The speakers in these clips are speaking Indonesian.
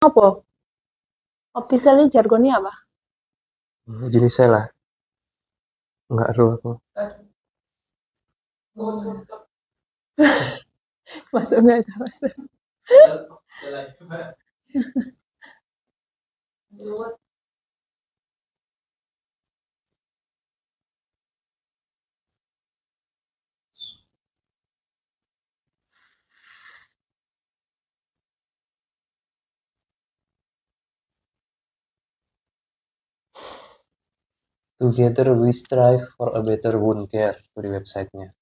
Apa? Optisel ini jargonnya apa? Jenisnya lah. Enggak tahu aku. Masuk nggak itu? Together we strive for a better wound care dari websitenya.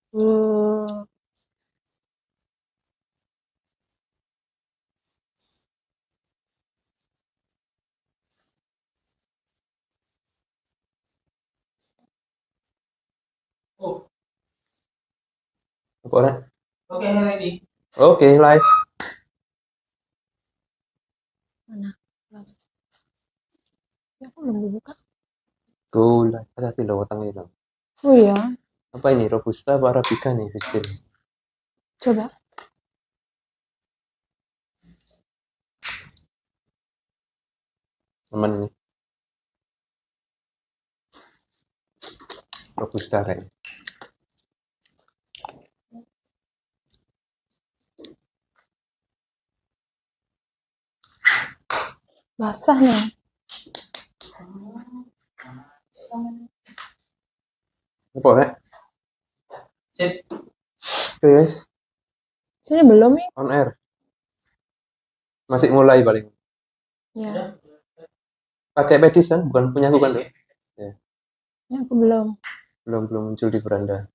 Apa orang? Okay, ready. Oke, live. Mana? Ya, aku belum dibuka. Go live. Hati-hati loh watangnya loh. Oh iya, Apa ini? Robusta apa Arabica nih, Christine? coba. Aman nih. Robusta kayaknya. Basah nih. Apa orang? Sip. Oke guys, Sini belum nih? on air. Masih mulai paling. Ya, Pakai pedis kan? Bukan punya aku kan? Dok? ya aku belum. Belum muncul di beranda.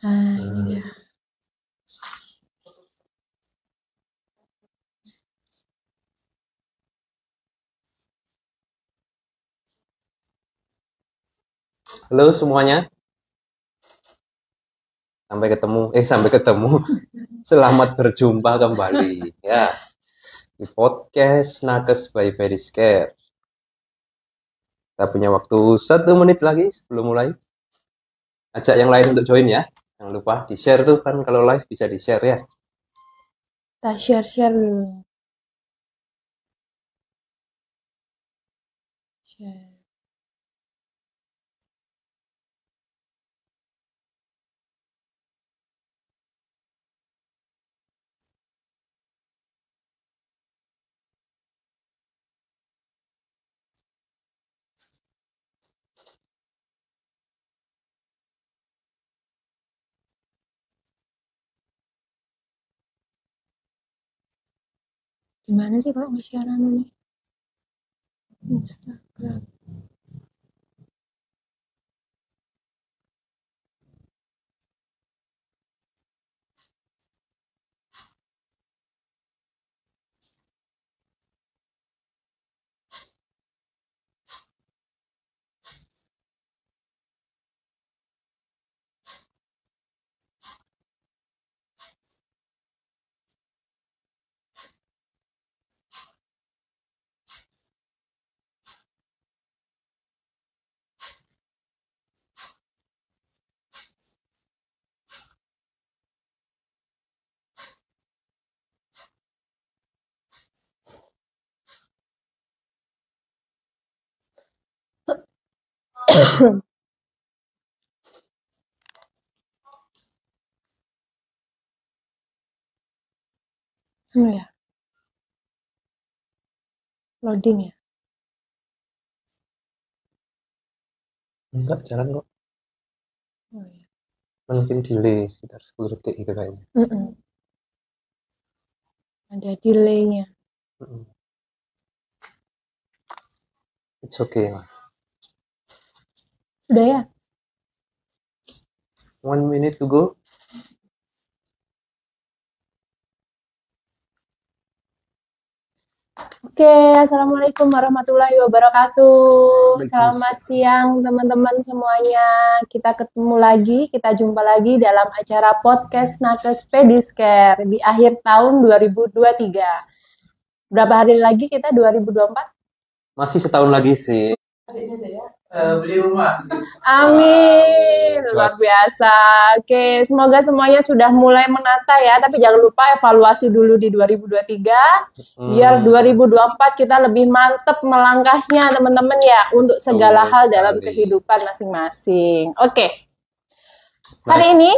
Ini dia. Halo semuanya. Sampai ketemu. Selamat berjumpa kembali ya di podcast Nakes by Periscare. Kita punya waktu 1 menit lagi sebelum mulai. Ajak yang lain untuk join ya. Jangan lupa di share tuh kan, kalau live bisa di share ya. Kita share dulu. Share. Gimana sih kalau nge-share nih? Instagram. Ya. Loading ya. Enggak, jalan kok. Oh iya. Mungkin delay sekitar 10 detik gitu kayaknya. Ada delay-nya. It's okay lah. Udah ya? 1 minute to go. Oke, assalamualaikum warahmatullahi wabarakatuh. Selamat siang teman-teman semuanya. Kita ketemu lagi, kita jumpa lagi dalam acara podcast Nakes Pediscare di akhir tahun 2023. Berapa hari lagi kita 2024? Masih setahun lagi sih. Adiknya saya. beli rumah. Amin, luar Jelas. biasa. Oke, semoga semuanya sudah mulai menata ya. Tapi jangan lupa evaluasi dulu di 2023, biar 2024 kita lebih mantep melangkahnya teman-teman ya, untuk segala Betul hal dalam sekali. kehidupan masing-masing. Oke, hari ini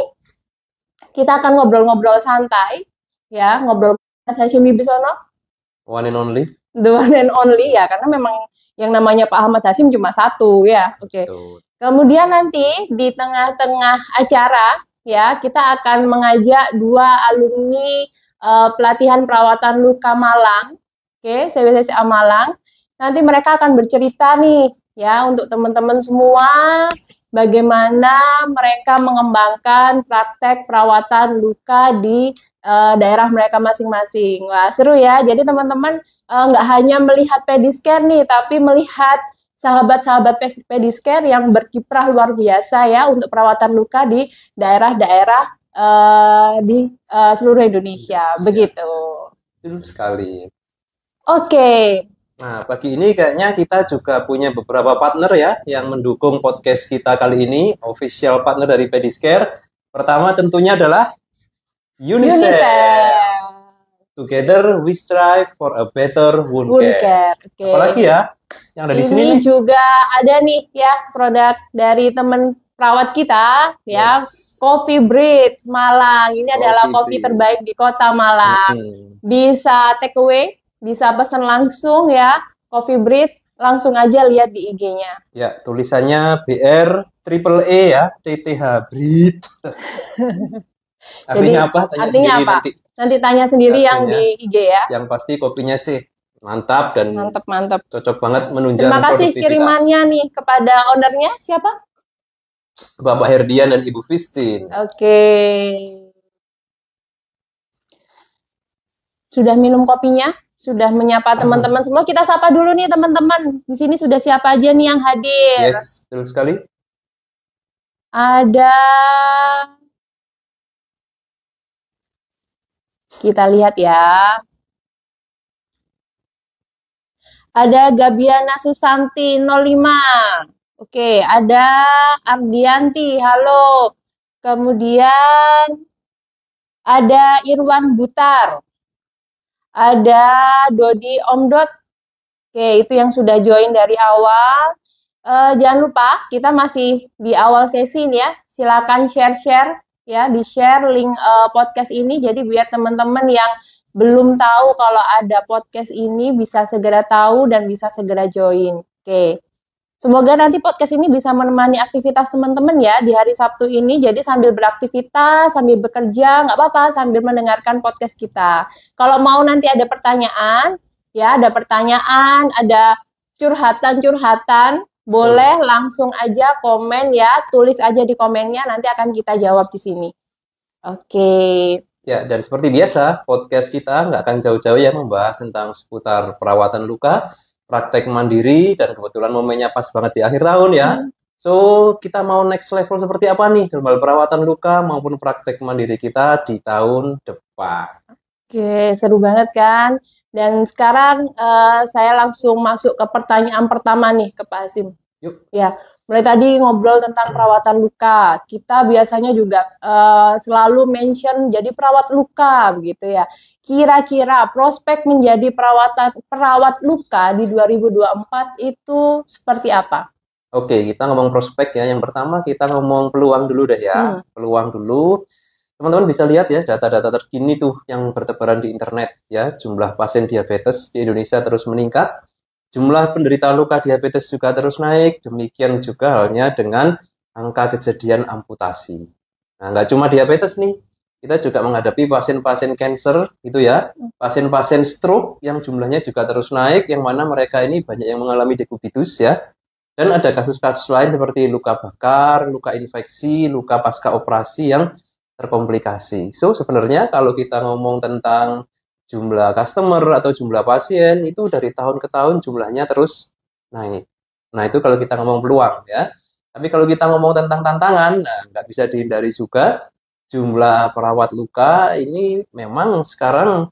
kita akan ngobrol-ngobrol santai ya, ngobrol Hashim Wibisono, One and only. the one and only ya, karena memang yang namanya Pak Ahmad Hashim cuma satu ya. Oke. Betul. Kemudian nanti di tengah-tengah acara ya, kita akan mengajak dua alumni pelatihan perawatan luka Malang, oke, CWSSA Malang. Nanti mereka akan bercerita nih ya untuk teman-teman semua bagaimana mereka mengembangkan praktek perawatan luka di daerah mereka masing-masing. Wah, seru ya. Jadi teman-teman nggak hanya melihat pedicare nih, tapi melihat sahabat-sahabat pedicare yang berkiprah luar biasa ya untuk perawatan luka di daerah-daerah di seluruh Indonesia. Begitu. Betul sekali. Oke. Nah, pagi ini kayaknya kita juga punya beberapa partner ya yang mendukung podcast kita kali ini, official partner dari Pedicare. Pertama tentunya adalah UNICEF. Together we strive for a better wound care. Oke. Apalagi ya yang ada di sini Ini nih? juga ada nih ya produk dari teman perawat kita ya, Yes. Coffee Breed Malang. Ini adalah kopi Breed. terbaik di Kota Malang. Bisa take away, bisa pesan langsung ya. Coffee Breed, langsung aja lihat di IG-nya. Ya, tulisannya BR triple E ya, TTH Breed. Artinya apa? Tanya artinya sendiri apa? nanti. Nanti tanya sendiri yang Artinya, di IG ya. Yang pasti kopinya sih mantap dan Mantap. cocok banget menunjang Terima kasih produktivitas. kirimannya nih kepada ownernya siapa? Bapak Herdian dan Ibu Fistin. Oke. Sudah minum kopinya? Sudah menyapa teman-teman semua? Kita sapa dulu nih teman-teman. Di sini sudah siapa aja nih yang hadir? Yes, betul sekali. Ada, kita lihat ya. Ada Gabiana Susanti 05. Oke, ada Ardianti, halo. Kemudian ada Irwan Butar. Ada Dodi Omdot. Oke, itu yang sudah join dari awal. Jangan lupa, kita masih di awal sesi nih ya. Silakan share-share ya, di-share link podcast ini. Jadi biar teman-teman yang belum tahu kalau ada podcast ini bisa segera tahu dan bisa segera join. Oke. Semoga nanti podcast ini bisa menemani aktivitas teman-teman ya di hari Sabtu ini. Jadi sambil beraktivitas, sambil bekerja, nggak apa-apa, sambil mendengarkan podcast kita. Kalau mau nanti ada pertanyaan, ya ada pertanyaan, ada curhatan-curhatan, boleh langsung aja komen ya, tulis aja di komennya, nanti akan kita jawab di sini. Oke. Ya, dan seperti biasa, podcast kita nggak akan jauh-jauh ya membahas tentang seputar perawatan luka, praktek mandiri, dan kebetulan momennya pas banget di akhir tahun ya. So, kita mau next level seperti apa nih dalam hal perawatan luka maupun praktek mandiri kita di tahun depan. Oke, seru banget kan? Dan sekarang saya langsung masuk ke pertanyaan pertama nih ke Pak Hashim. Yuk. Ya, mulai tadi ngobrol tentang perawatan luka. Kita biasanya juga selalu mention jadi perawat luka begitu ya. Kira-kira prospek menjadi perawat luka di 2024 itu seperti apa? Oke, kita ngomong prospek ya. Yang pertama kita ngomong peluang dulu deh ya. Peluang dulu. Teman-teman bisa lihat ya data-data terkini tuh yang bertebaran di internet ya. Jumlah pasien diabetes di Indonesia terus meningkat. Jumlah penderita luka diabetes juga terus naik. Demikian juga halnya dengan angka kejadian amputasi. Nah, nggak cuma diabetes nih. Kita juga menghadapi pasien-pasien cancer gitu ya. Pasien-pasien stroke yang jumlahnya juga terus naik. Yang mana mereka ini banyak yang mengalami dekubitus ya. Dan ada kasus-kasus lain seperti luka bakar, luka infeksi, luka pasca operasi yang terkomplikasi. So, sebenarnya kalau kita ngomong tentang jumlah customer atau jumlah pasien, itu dari tahun ke tahun jumlahnya terus naik. Nah, itu kalau kita ngomong peluang ya. Tapi kalau kita ngomong tentang tantangan, nah nggak bisa dihindari juga. Jumlah perawat luka ini memang sekarang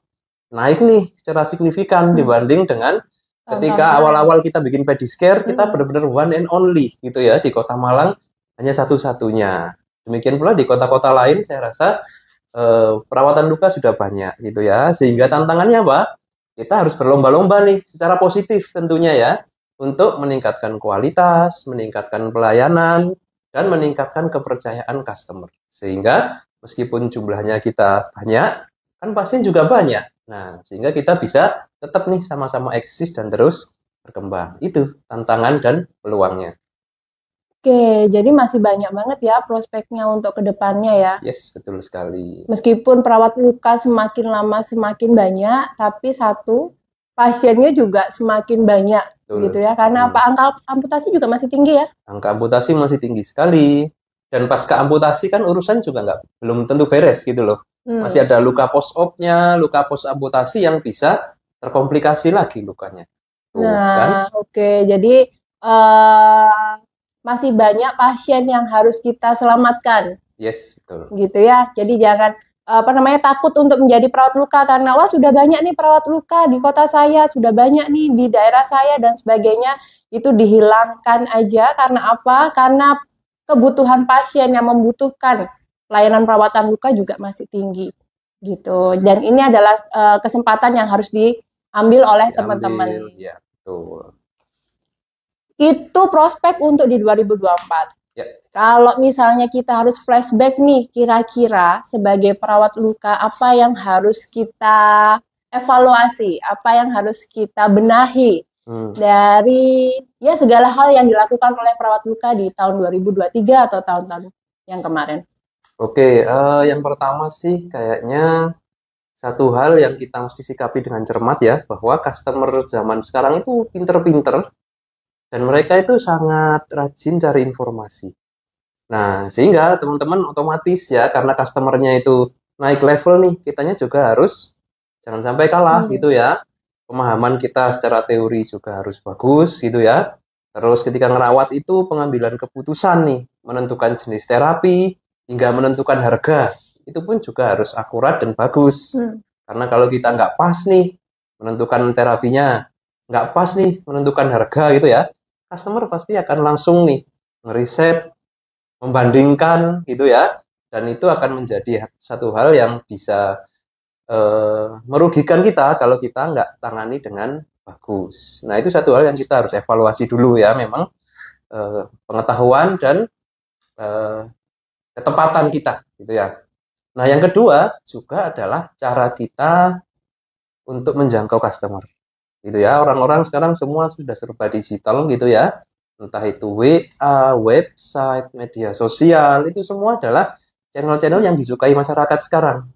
naik nih secara signifikan dibanding dengan Ketika awal-awal kita bikin Pediscare, kita benar-benar one and only gitu ya, di Kota Malang hanya satu-satunya. Demikian pula di kota-kota lain saya rasa perawatan luka sudah banyak gitu ya. Sehingga tantangannya apa? Kita harus berlomba-lomba nih secara positif tentunya ya, untuk meningkatkan kualitas, meningkatkan pelayanan, dan meningkatkan kepercayaan customer. Sehingga meskipun jumlahnya kita banyak, kan pasien juga banyak. Nah, sehingga kita bisa tetap nih sama-sama eksis dan terus berkembang. Itu tantangan dan peluangnya. Oke, jadi masih banyak banget ya prospeknya untuk kedepannya ya. Yes, betul sekali. Meskipun perawat luka semakin lama semakin banyak, tapi satu, pasiennya juga semakin banyak. Betul. Gitu ya. Karena apa? Angka amputasi juga masih tinggi ya. Angka amputasi masih tinggi sekali. Dan pasca amputasi kan urusan juga belum tentu beres gitu loh. Masih ada luka post-op-nya, luka post-amputasi yang bisa terkomplikasi lagi lukanya. Nah, oke. Jadi masih banyak pasien yang harus kita selamatkan. Yes, betul. Gitu ya. Jadi jangan takut untuk menjadi perawat luka karena wah sudah banyak nih perawat luka di kota saya, sudah banyak nih di daerah saya dan sebagainya. Itu dihilangkan aja karena apa? Karena kebutuhan pasien yang membutuhkan pelayanan perawatan luka juga masih tinggi gitu. Dan ini adalah kesempatan yang harus diambil oleh teman-teman. Ya, betul. Itu prospek untuk di 2024. Ya. Kalau misalnya kita harus flashback nih, kira-kira sebagai perawat luka apa yang harus kita evaluasi, apa yang harus kita benahi dari ya segala hal yang dilakukan oleh perawat luka di tahun 2023 atau tahun-tahun yang kemarin. Oke, yang pertama sih kayaknya satu hal yang kita mesti sikapi dengan cermat ya, bahwa customer zaman sekarang itu pinter-pinter dan mereka itu sangat rajin cari informasi. Nah, sehingga teman-teman otomatis ya, karena customernya itu naik level nih, kitanya juga harus jangan sampai kalah gitu ya. Pemahaman kita secara teori juga harus bagus gitu ya. Terus ketika ngerawat itu pengambilan keputusan nih, menentukan jenis terapi, hingga menentukan harga, itu pun juga harus akurat dan bagus. Karena kalau kita nggak pas nih menentukan terapinya, nggak pas nih menentukan harga gitu ya, customer pasti akan langsung nih ngeriset, membandingkan gitu ya, dan itu akan menjadi satu hal yang bisa merugikan kita kalau kita nggak tangani dengan bagus. Nah, itu satu hal yang kita harus evaluasi dulu ya, memang pengetahuan dan ketepatan kita gitu ya. Nah, yang kedua juga adalah cara kita untuk menjangkau customer gitu ya. Orang-orang sekarang semua sudah serba digital gitu ya, entah itu WA, website, media sosial, itu semua adalah channel-channel yang disukai masyarakat sekarang.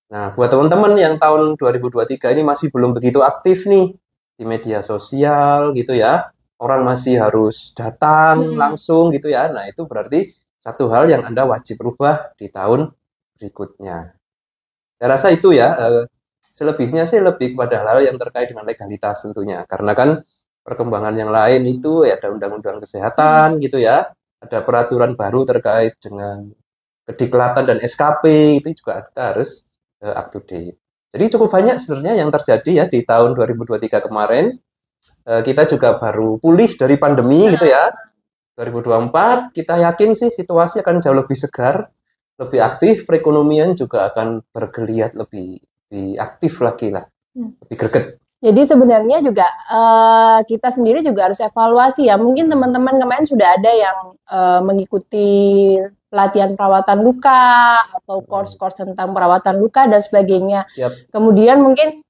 Nah, buat teman-teman yang tahun 2023 ini masih belum begitu aktif nih di media sosial gitu ya, orang masih harus datang langsung gitu ya. Nah, itu berarti satu hal yang Anda wajib rubah di tahun berikutnya. Saya rasa itu ya, selebihnya sih lebih kepada hal yang terkait dengan legalitas tentunya. Karena kan perkembangan yang lain itu ya ada undang-undang kesehatan gitu ya, ada peraturan baru terkait dengan kediklatan dan SKP, itu juga kita harus up to date. Jadi cukup banyak sebenarnya yang terjadi ya di tahun 2023 kemarin. Kita juga baru pulih dari pandemi gitu ya. 2024 kita yakin sih situasi akan jauh lebih segar, lebih aktif, perekonomian juga akan bergeliat lebih aktif lagi lah, lebih greget. Jadi sebenarnya juga kita sendiri juga harus evaluasi ya. Mungkin teman-teman kemarin sudah ada yang mengikuti pelatihan perawatan luka atau course-course tentang perawatan luka dan sebagainya. Kemudian mungkin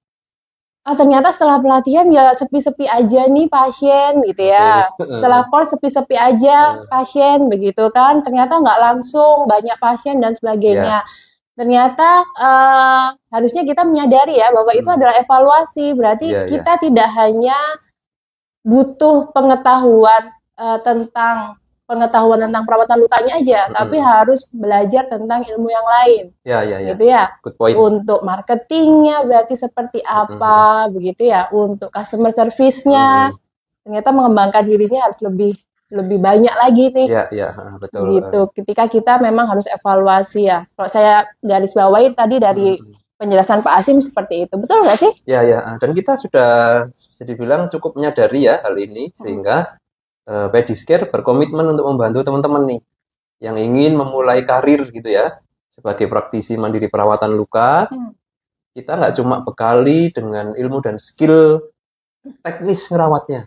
ternyata setelah pelatihan ya sepi-sepi aja nih pasien gitu ya. Setelah course sepi-sepi aja pasien begitu kan. Ternyata nggak langsung banyak pasien dan sebagainya. Ternyata harusnya kita menyadari ya bahwa itu adalah evaluasi. Berarti kita tidak hanya butuh pengetahuan tentang perawatan lukanya aja, tapi harus belajar tentang ilmu yang lain. Gitu ya. Good point. Untuk marketingnya berarti seperti apa, begitu ya. Untuk customer service-nya, ternyata mengembangkan dirinya harus lebih banyak lagi nih. Iya, betul. Gitu. Ketika kita memang harus evaluasi ya. Kalau saya garis bawahi tadi dari penjelasan Pak Asim seperti itu. Betul nggak sih? Ya, ya. Dan kita sudah bisa dibilang cukup menyadari ya hal ini, sehingga Pediscare berkomitmen untuk membantu teman-teman nih yang ingin memulai karir gitu ya, sebagai praktisi mandiri perawatan luka. Kita nggak cuma bekali dengan ilmu dan skill teknis ngerawatnya,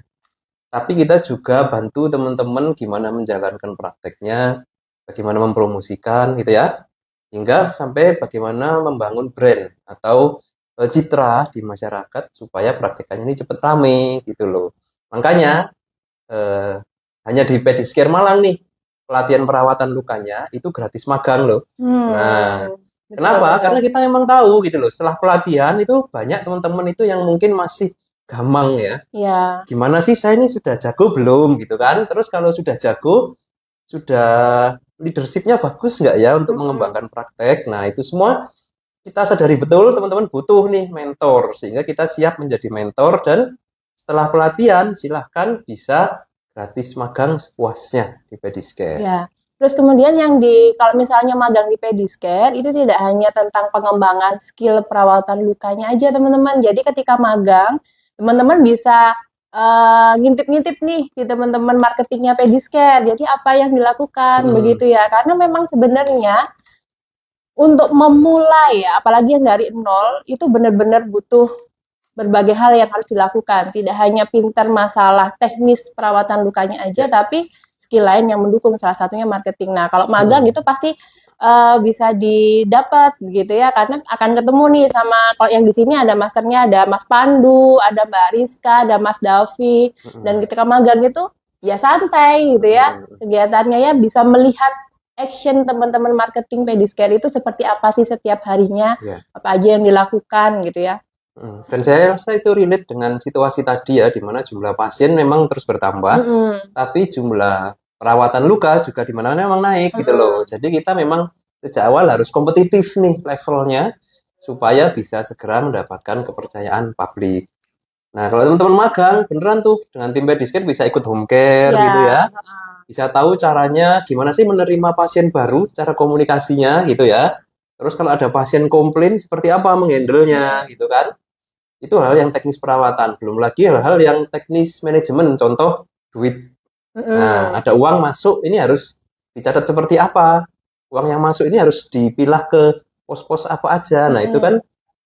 tapi kita juga bantu teman-teman gimana menjalankan prakteknya, bagaimana mempromosikan gitu ya, hingga sampai bagaimana membangun brand atau citra di masyarakat supaya praktekannya ini cepat rame gitu loh. Makanya hanya di Pediscare Malang nih pelatihan perawatan lukanya itu gratis magang loh. Nah, kenapa? Karena kita memang tahu gitu loh, setelah pelatihan itu banyak teman-teman itu yang mungkin masih gamang ya. Ya. Gimana sih saya ini sudah jago belum gitu kan? Terus kalau sudah jago, sudah leadershipnya bagus nggak ya untuk mengembangkan praktek? Nah, itu semua kita sadari betul teman-teman butuh nih mentor, sehingga kita siap menjadi mentor, dan setelah pelatihan silahkan bisa gratis magang sepuasnya di Pediscare. Ya. Terus kemudian kalau misalnya magang di Pediscare itu tidak hanya tentang pengembangan skill perawatan lukanya aja teman-teman. Jadi ketika magang teman-teman bisa ngintip-ngintip nih di teman-teman marketingnya Pediscare. Jadi apa yang dilakukan begitu ya? Karena memang sebenarnya untuk memulai ya, apalagi yang dari nol itu benar-benar butuh berbagai hal yang harus dilakukan. Tidak hanya pintar masalah teknis perawatan lukanya aja, tapi skill lain yang mendukung, salah satunya marketing. Nah, kalau magang itu pasti bisa didapat gitu ya, karena akan ketemu nih sama, kalau yang di sini ada masternya, ada Mas Pandu, ada Mbak Rizka, ada Mas Davi, dan ketika magang itu ya santai gitu ya, kegiatannya ya bisa melihat action teman-teman marketing Pediscare itu seperti apa sih setiap harinya, apa aja yang dilakukan gitu ya. Dan saya rasa itu relate dengan situasi tadi ya, di mana jumlah pasien memang terus bertambah, tapi jumlah perawatan luka juga di mana memang naik gitu loh. Jadi kita memang sejak awal harus kompetitif nih levelnya supaya bisa segera mendapatkan kepercayaan publik. Nah, kalau teman-teman magang beneran tuh dengan tim Pediscare bisa ikut home care gitu ya. Bisa tahu caranya gimana sih menerima pasien baru, cara komunikasinya gitu ya. Terus kalau ada pasien komplain seperti apa menghandle-nya gitu kan. Itu hal yang teknis perawatan, belum lagi hal-hal yang teknis manajemen, contoh duit. Nah, ada uang masuk, ini harus dicatat seperti apa? Uang yang masuk ini harus dipilah ke pos-pos apa aja. Nah, itu kan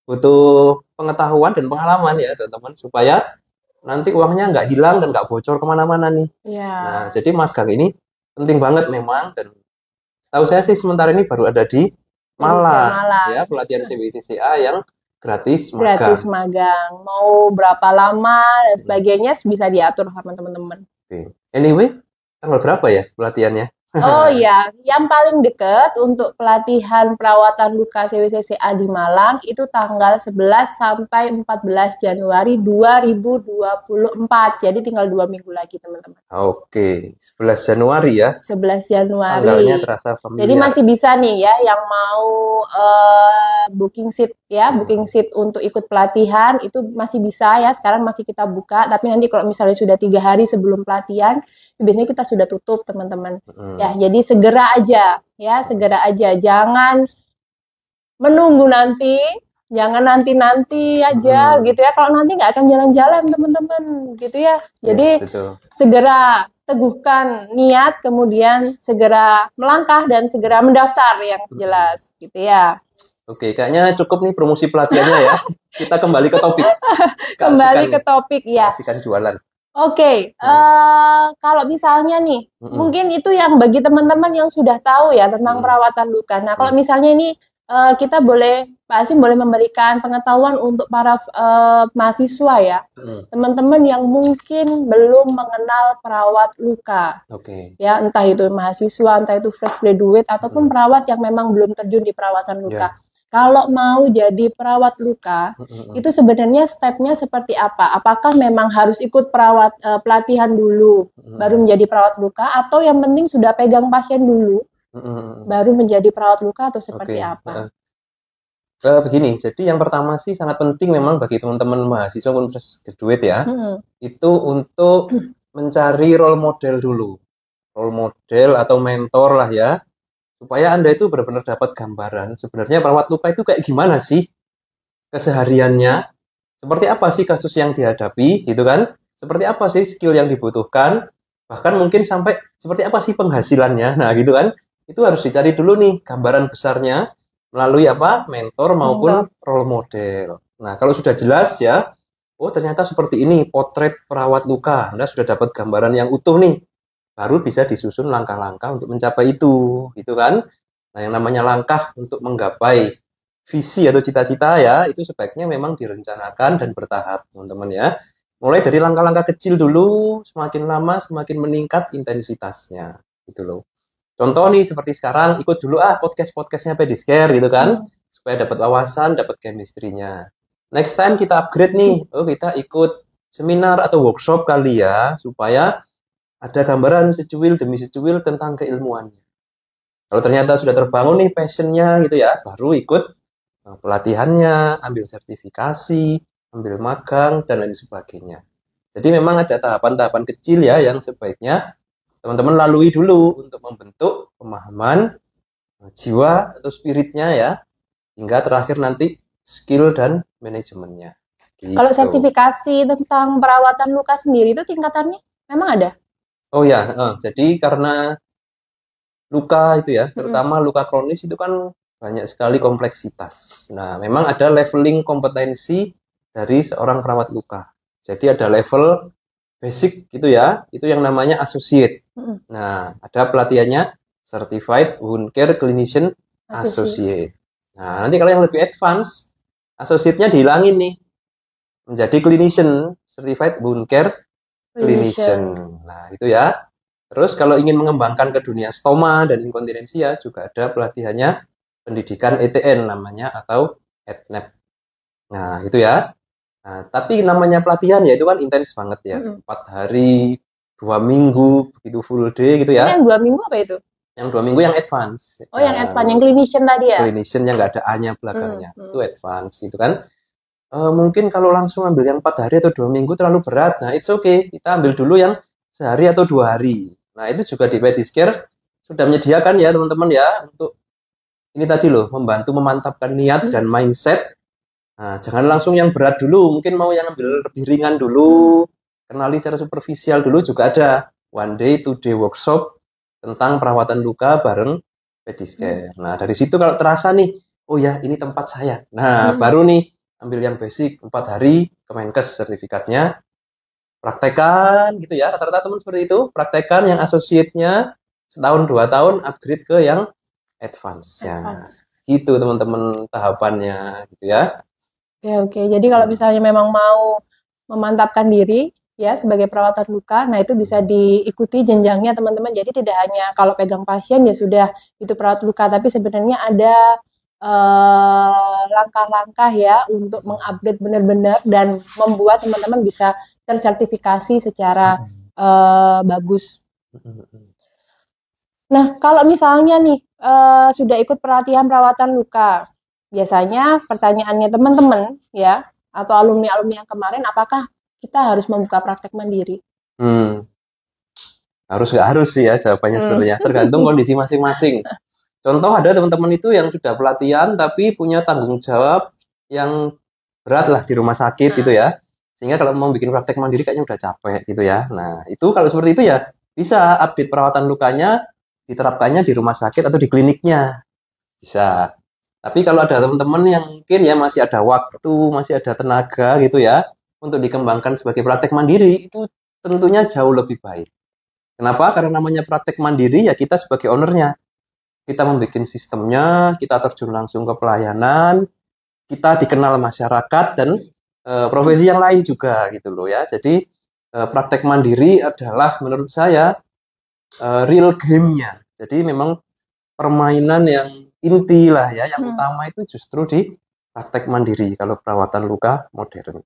butuh pengetahuan dan pengalaman ya, teman-teman, supaya nanti uangnya nggak hilang dan nggak bocor kemana-mana nih. Nah, jadi magang ini penting banget memang, dan tahu saya sih sementara ini baru ada di Malang. Ya, pelatihan CWCCA yang gratis magang. Mau berapa lama dan sebagainya bisa diatur sama teman-teman. Anyway, tanggal berapa ya pelatihannya? Oh iya, yang paling dekat untuk pelatihan perawatan luka CWCCA di Malang itu tanggal 11 sampai 14 Januari 2024. Jadi tinggal 2 minggu lagi, teman-teman. Oke, 11 Januari ya. 11 Januari. Tanggalnya terasa familiar. Jadi masih bisa nih ya yang mau booking seat ya, booking seat untuk ikut pelatihan itu masih bisa ya. Sekarang masih kita buka, tapi nanti kalau misalnya sudah 3 hari sebelum pelatihan, biasanya kita sudah tutup, teman-teman. Ya, jadi segera aja ya, segera aja. Jangan menunggu nanti, jangan nanti-nanti aja gitu ya. Kalau nanti nggak akan jalan-jalan, teman-teman, gitu ya. Jadi segera teguhkan niat, kemudian segera melangkah dan segera mendaftar yang jelas, gitu ya. Oke, kayaknya cukup nih promosi pelatihannya ya. Kita kembali ke topik. Kembali ke topik ya. Kasihkan jualan. Oke, kalau misalnya nih, mungkin itu yang bagi teman-teman yang sudah tahu ya tentang perawatan luka. Nah, kalau misalnya ini kita boleh, Pak Asim boleh memberikan pengetahuan untuk para mahasiswa ya, teman-teman yang mungkin belum mengenal perawat luka. Ya, entah itu mahasiswa, entah itu fresh graduate, ataupun perawat yang memang belum terjun di perawatan luka. Kalau mau jadi perawat luka, itu sebenarnya stepnya seperti apa? Apakah memang harus ikut pelatihan dulu, baru menjadi perawat luka, atau yang penting sudah pegang pasien dulu, baru menjadi perawat luka, atau seperti apa? Begini, jadi yang pertama sih sangat penting memang bagi teman-teman mahasiswa maupun fresh graduate ya, itu untuk mencari role model dulu. Role model atau mentor lah ya, supaya Anda itu benar-benar dapat gambaran sebenarnya perawat luka itu kayak gimana sih kesehariannya, seperti apa sih kasus yang dihadapi, gitu kan? Seperti apa sih skill yang dibutuhkan, bahkan mungkin sampai seperti apa sih penghasilannya. Nah, gitu kan? Itu harus dicari dulu nih gambaran besarnya melalui apa? Mentor maupun role model. Nah, kalau sudah jelas ya, oh ternyata seperti ini potret perawat luka. Anda sudah dapat gambaran yang utuh nih. Baru bisa disusun langkah-langkah untuk mencapai itu, gitu kan? Nah, yang namanya langkah untuk menggapai visi atau cita-cita ya, itu sebaiknya memang direncanakan dan bertahap, teman-teman ya. Mulai dari langkah-langkah kecil dulu, semakin lama semakin meningkat intensitasnya, gitu loh. Contoh nih seperti sekarang, ikut dulu podcast-podcastnya Pediscare gitu kan, supaya dapat wawasan, dapat chemistry-nya. Next time kita upgrade nih, kita ikut seminar atau workshop kali ya, supaya ada gambaran secuil demi secuil tentang keilmuannya. Kalau ternyata sudah terbangun nih passion-nya gitu ya, baru ikut pelatihannya, ambil sertifikasi, ambil magang, dan lain sebagainya. Jadi memang ada tahapan-tahapan kecil ya yang sebaiknya teman-teman lalui dulu untuk membentuk pemahaman jiwa atau spiritnya ya, hingga terakhir nanti skill dan manajemennya. Gitu. Kalau sertifikasi tentang perawatan luka sendiri itu tingkatannya memang ada? Oh ya, jadi karena luka itu ya, terutama luka kronis itu kan banyak sekali kompleksitas. Nah, memang ada leveling kompetensi dari seorang perawat luka. Jadi ada level basic gitu ya, itu yang namanya associate. Nah, ada pelatihannya Certified Wound Care Clinician Associate. Nah, nanti kalau yang lebih advance, associate-nya dihilangin nih, menjadi clinician, Certified Wound Care Clinician. Nah, itu ya. Terus kalau ingin mengembangkan ke dunia stoma dan inkontinensia juga ada pelatihannya pendidikan ETN namanya atau ETNEP. Nah, itu ya. Nah, tapi namanya pelatihan ya itu kan intens banget ya. 4 hari, 2 minggu, begitu full day gitu ya. Yang 2 minggu apa itu? Yang 2 minggu yang advance. Oh, yang advance, yang clinician tadi ya? Clinician yang nggak ada A-nya belakangnya. Itu advance gitu kan. Mungkin kalau langsung ambil yang 4 hari atau 2 minggu terlalu berat. Nah, it's okay. Kita ambil dulu yang sehari atau 2 hari. Nah, itu juga di Pediscare sudah menyediakan ya teman-teman ya untuk ini tadi loh, membantu memantapkan niat dan mindset. Nah, jangan langsung yang berat dulu, mungkin mau yang ambil lebih ringan dulu, kenali secara superficial dulu juga ada. 1 day, 2 day workshop tentang perawatan luka bareng Pediscare. Nah, dari situ kalau terasa nih, oh ya ini tempat saya. Nah, baru nih ambil yang basic 4 hari, Kemenkes sertifikatnya, praktekan gitu ya, rata-rata teman seperti itu, praktekan yang associate-nya setahun 2 tahun, upgrade ke yang advance-nya. Gitu teman-teman tahapannya gitu ya. Oke. Jadi kalau misalnya memang mau memantapkan diri ya sebagai perawatan luka, nah itu bisa diikuti jenjangnya teman-teman. Jadi tidak hanya kalau pegang pasien ya sudah itu perawat luka, tapi sebenarnya ada langkah-langkah ya untuk mengupdate benar-benar dan membuat teman-teman bisa tersertifikasi secara bagus. Nah, kalau misalnya nih sudah ikut pelatihan perawatan luka, biasanya pertanyaannya teman-teman ya atau alumni-alumni yang kemarin, apakah kita harus membuka praktek mandiri? Harus nggak harus sih ya jawabannya sebenarnya, tergantung kondisi masing-masing. Contoh ada teman-teman itu yang sudah pelatihan tapi punya tanggung jawab yang berat lah di rumah sakit gitu ya. Sehingga kalau mau bikin praktek mandiri kayaknya udah capek gitu ya. Nah, itu kalau seperti itu ya bisa update perawatan lukanya, diterapkannya di rumah sakit atau di kliniknya. Bisa. Tapi kalau ada teman-teman yang mungkin ya masih ada waktu, masih ada tenaga gitu ya, untuk dikembangkan sebagai praktek mandiri, itu tentunya jauh lebih baik. Kenapa? Karena namanya praktek mandiri ya kita sebagai ownernya. Kita membuat sistemnya, kita terjun langsung ke pelayanan, kita dikenal masyarakat dan profesi yang lain juga gitu loh ya. Jadi praktek mandiri adalah menurut saya real game-nya. Jadi memang permainan yang inti lah ya, yang utama itu justru di praktek mandiri kalau perawatan luka modern.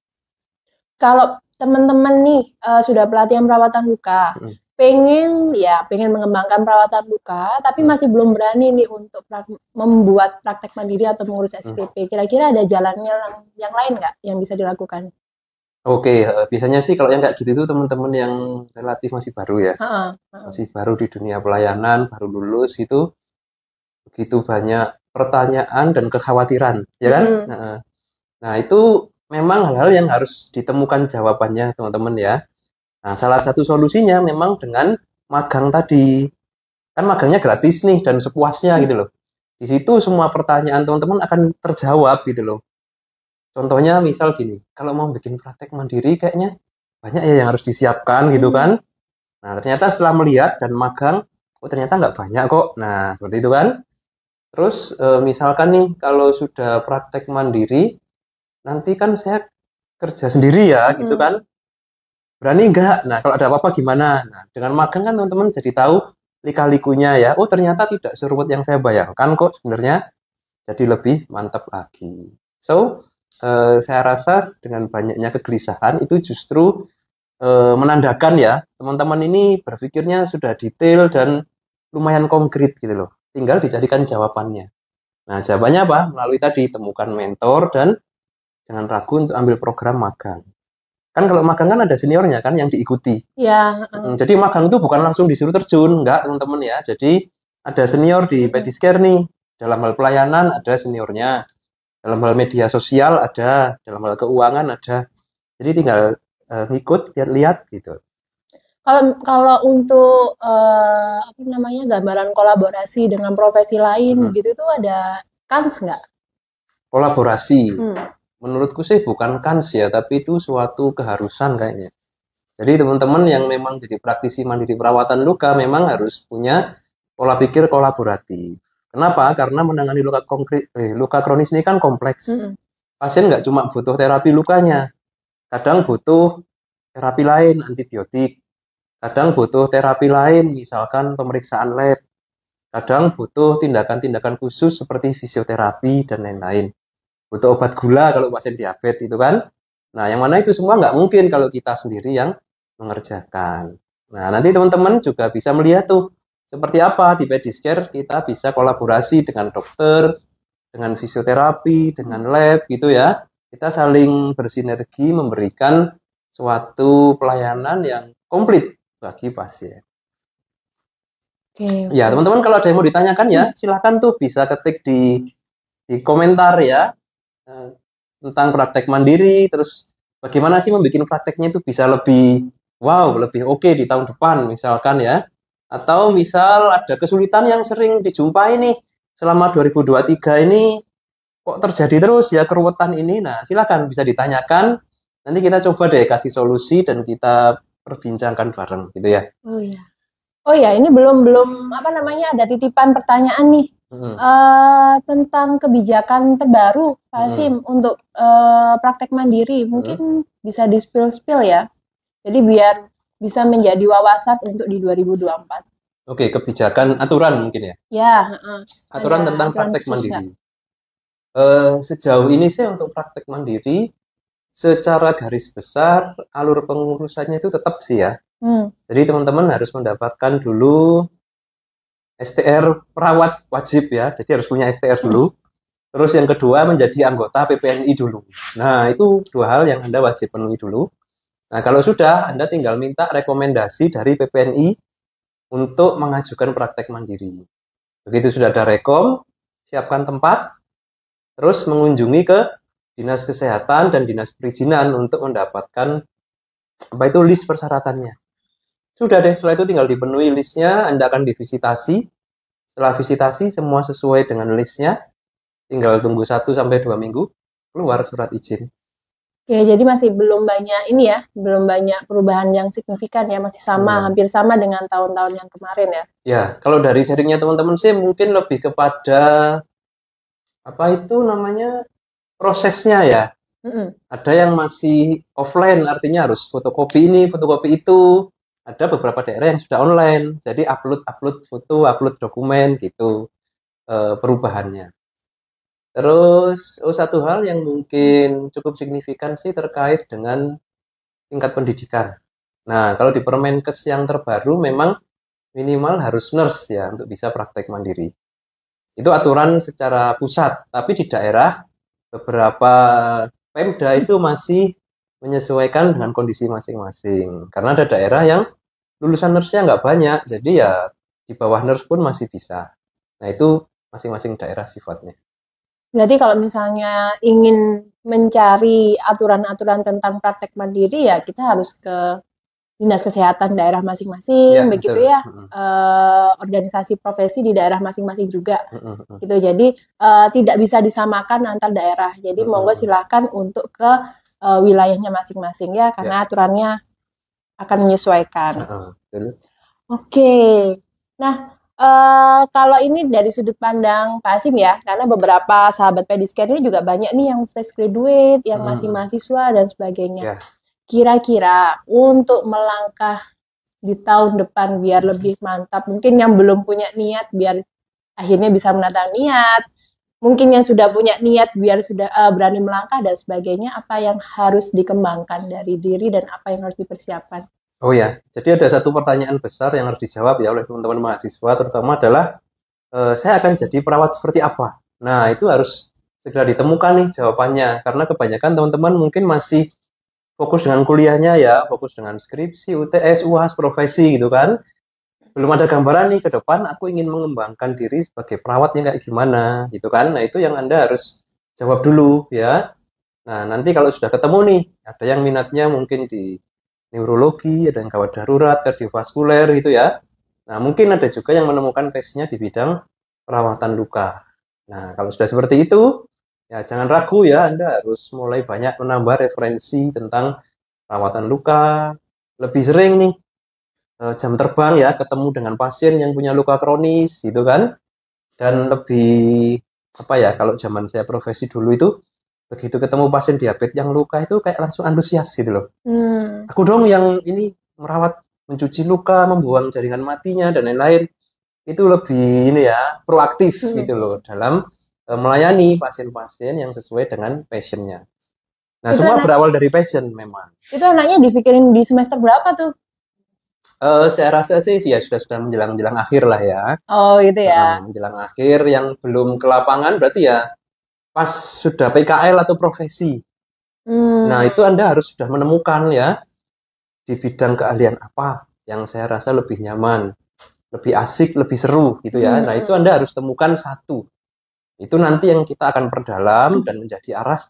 Kalau teman-teman nih sudah pelatihan perawatan luka, pengen mengembangkan perawatan luka, tapi masih belum berani nih untuk membuat praktek mandiri atau mengurus SPP. Kira-kira ada jalannya yang lain nggak yang bisa dilakukan? Oke, biasanya sih kalau yang kayak gitu tuh teman-teman yang relatif masih baru ya, masih baru di dunia pelayanan, baru lulus itu, begitu banyak pertanyaan dan kekhawatiran, ya kan? Nah, itu memang hal-hal yang harus ditemukan jawabannya, teman-teman ya. Nah, salah satu solusinya memang dengan magang tadi. Kan magangnya gratis nih dan sepuasnya gitu loh. Di situ semua pertanyaan teman-teman akan terjawab gitu loh. Contohnya misal gini, kalau mau bikin praktek mandiri kayaknya banyak ya yang harus disiapkan gitu kan. Nah, ternyata setelah melihat dan magang, oh ternyata nggak banyak kok. Nah, seperti itu kan. Terus misalkan nih kalau sudah praktek mandiri, nanti kan saya kerja sendiri ya gitu kan. Berani nggak? Nah, kalau ada apa-apa gimana? Nah, dengan magang kan teman-teman jadi tahu lika-likunya ya. Oh, ternyata tidak seruwet yang saya bayangkan kok sebenarnya. Jadi lebih mantap lagi. So, saya rasa dengan banyaknya kegelisahan itu justru menandakan ya, teman-teman ini berpikirnya sudah detail dan lumayan konkret gitu loh. Tinggal dicarikan jawabannya. Nah, jawabannya apa? Melalui tadi temukan mentor dan jangan ragu untuk ambil program magang. Kan kalau magang kan ada seniornya kan yang diikuti. Ya, Jadi magang itu bukan langsung disuruh terjun, enggak teman-teman ya. Jadi ada senior di Pedicare nih. Dalam hal pelayanan ada seniornya. Dalam hal media sosial ada, dalam hal keuangan ada. Jadi tinggal ikut lihat gitu. kalau untuk apa namanya gambaran kolaborasi dengan profesi lain gitu tuh ada kans nggak? Kolaborasi. Menurutku sih bukan kans ya, tapi itu suatu keharusan kayaknya. Jadi teman-teman yang memang jadi praktisi mandiri perawatan luka memang harus punya pola pikir kolaboratif. Kenapa? Karena menangani luka kronis ini kan kompleks. Pasien nggak cuma butuh terapi lukanya, kadang butuh terapi lain, antibiotik. Kadang butuh terapi lain, misalkan pemeriksaan lab. Kadang butuh tindakan-tindakan khusus seperti fisioterapi dan lain-lain. Butuh obat gula kalau pasien diabetes itu kan. Nah, yang mana itu semua nggak mungkin kalau kita sendiri yang mengerjakan. Nah, nanti teman-teman juga bisa melihat tuh seperti apa di Pedicare kita bisa kolaborasi dengan dokter, dengan fisioterapi, dengan lab gitu ya. Kita saling bersinergi memberikan suatu pelayanan yang komplit bagi pasien. Ya, teman-teman kalau ada yang mau ditanyakan ya, silahkan tuh bisa ketik di komentar ya tentang praktek mandiri, terus bagaimana sih membuat prakteknya itu bisa lebih wow, lebih oke di tahun depan misalkan ya. Atau misal ada kesulitan yang sering dijumpai nih selama 2023 ini kok terjadi terus ya keruwetan ini. Nah, silakan bisa ditanyakan. Nanti kita coba deh kasih solusi dan kita perbincangkan bareng gitu ya. Oh ya, ini belum apa namanya ada titipan pertanyaan nih tentang kebijakan terbaru Pak Hasim untuk praktek mandiri. Mungkin bisa di-spill ya. Jadi biar bisa menjadi wawasan untuk di 2024. Oke, kebijakan aturan mungkin ya? Ya. Aturan tentang praktek mandiri. Sejauh ini sih untuk praktek mandiri secara garis besar alur pengurusannya itu tetap sih ya. Jadi teman-teman harus mendapatkan dulu STR perawat wajib ya. Jadi harus punya STR dulu. Terus yang kedua menjadi anggota PPNI dulu. Nah, itu dua hal yang Anda wajib penuhi dulu. Nah, kalau sudah Anda tinggal minta rekomendasi dari PPNI untuk mengajukan praktek mandiri. Begitu sudah ada rekom, siapkan tempat, terus mengunjungi ke Dinas Kesehatan dan Dinas Perizinan untuk mendapatkan list persyaratannya. Sudah deh, setelah itu tinggal dipenuhi listnya, Anda akan divisitasi. Setelah visitasi, semua sesuai dengan listnya. Tinggal tunggu 1-2 minggu, keluar surat izin. Oke, jadi masih belum banyak ini ya, belum banyak perubahan yang signifikan ya, masih sama, hampir sama dengan tahun-tahun yang kemarin ya. Ya, kalau dari sharingnya teman-teman sih mungkin lebih kepada apa itu namanya prosesnya ya. Ada yang masih offline, artinya harus fotokopi ini, fotokopi itu. Ada beberapa daerah yang sudah online, jadi upload foto, upload dokumen gitu perubahannya. Terus satu hal yang mungkin cukup signifikan sih terkait dengan tingkat pendidikan. Nah, kalau di Permenkes yang terbaru memang minimal harus nurse ya untuk bisa praktek mandiri. Itu aturan secara pusat, tapi di daerah beberapa Pemda itu masih menyesuaikan dengan kondisi masing-masing. Karena ada daerah yang lulusan nurse-nya nggak banyak, jadi ya di bawah nurse pun masih bisa. Nah, itu masing-masing daerah sifatnya. Berarti kalau misalnya ingin mencari aturan-aturan tentang praktek mandiri ya kita harus ke dinas kesehatan daerah masing-masing, Ya, begitu betul. ya. Organisasi profesi di daerah masing-masing juga, gitu. Jadi tidak bisa disamakan antar daerah. Jadi monggo silahkan untuk ke wilayahnya masing-masing ya, karena aturannya akan menyesuaikan. Betul. Oke, nah kalau ini dari sudut pandang Pak Asim ya, karena beberapa sahabat Pediscare ini juga banyak nih yang fresh graduate, yang masih mahasiswa dan sebagainya. Ya. Kira-kira untuk melangkah di tahun depan biar lebih mantap, mungkin yang belum punya niat biar akhirnya bisa menata niat, mungkin yang sudah punya niat biar sudah berani melangkah dan sebagainya, apa yang harus dikembangkan dari diri dan apa yang harus dipersiapkan? Oh ya, jadi ada satu pertanyaan besar yang harus dijawab ya oleh teman-teman mahasiswa, terutama adalah saya akan jadi perawat seperti apa? Nah, itu harus segera ditemukan nih jawabannya, karena kebanyakan teman-teman mungkin masih fokus dengan kuliahnya ya, fokus dengan skripsi, UTS, UAS, profesi gitu kan. Belum ada gambaran nih ke depan aku ingin mengembangkan diri sebagai perawat yang kayak gimana gitu kan. Nah, itu yang Anda harus jawab dulu ya. Nah, nanti kalau sudah ketemu nih, ada yang minatnya mungkin di neurologi, ada yang gawat darurat, kardiovaskuler gitu ya. Nah, mungkin ada juga yang menemukan passion-nya di bidang perawatan luka. Nah, kalau sudah seperti itu, ya jangan ragu ya, Anda harus mulai banyak menambah referensi tentang perawatan luka, lebih sering nih jam terbang ya, ketemu dengan pasien yang punya luka kronis gitu kan. Dan lebih apa ya, kalau zaman saya profesi dulu itu begitu ketemu pasien diabetes yang luka itu kayak langsung antusias gitu loh. Aku dong yang ini merawat, mencuci luka, membuang jaringan matinya dan lain-lain. Itu lebih ini ya, proaktif gitu loh dalam melayani pasien-pasien yang sesuai dengan passionnya. Nah, Itu semua berawal dari passion memang. Itu anaknya dipikirin di semester berapa tuh? Saya rasa sih ya sudah menjelang akhir lah ya. Oh gitu ya. Menjelang akhir, yang belum ke lapangan berarti ya pas sudah PKL atau profesi. Nah, itu Anda harus sudah menemukan ya di bidang keahlian apa yang saya rasa lebih nyaman, lebih asik, lebih seru gitu ya. Nah, itu Anda harus temukan satu. Itu nanti yang kita akan perdalam dan menjadi arah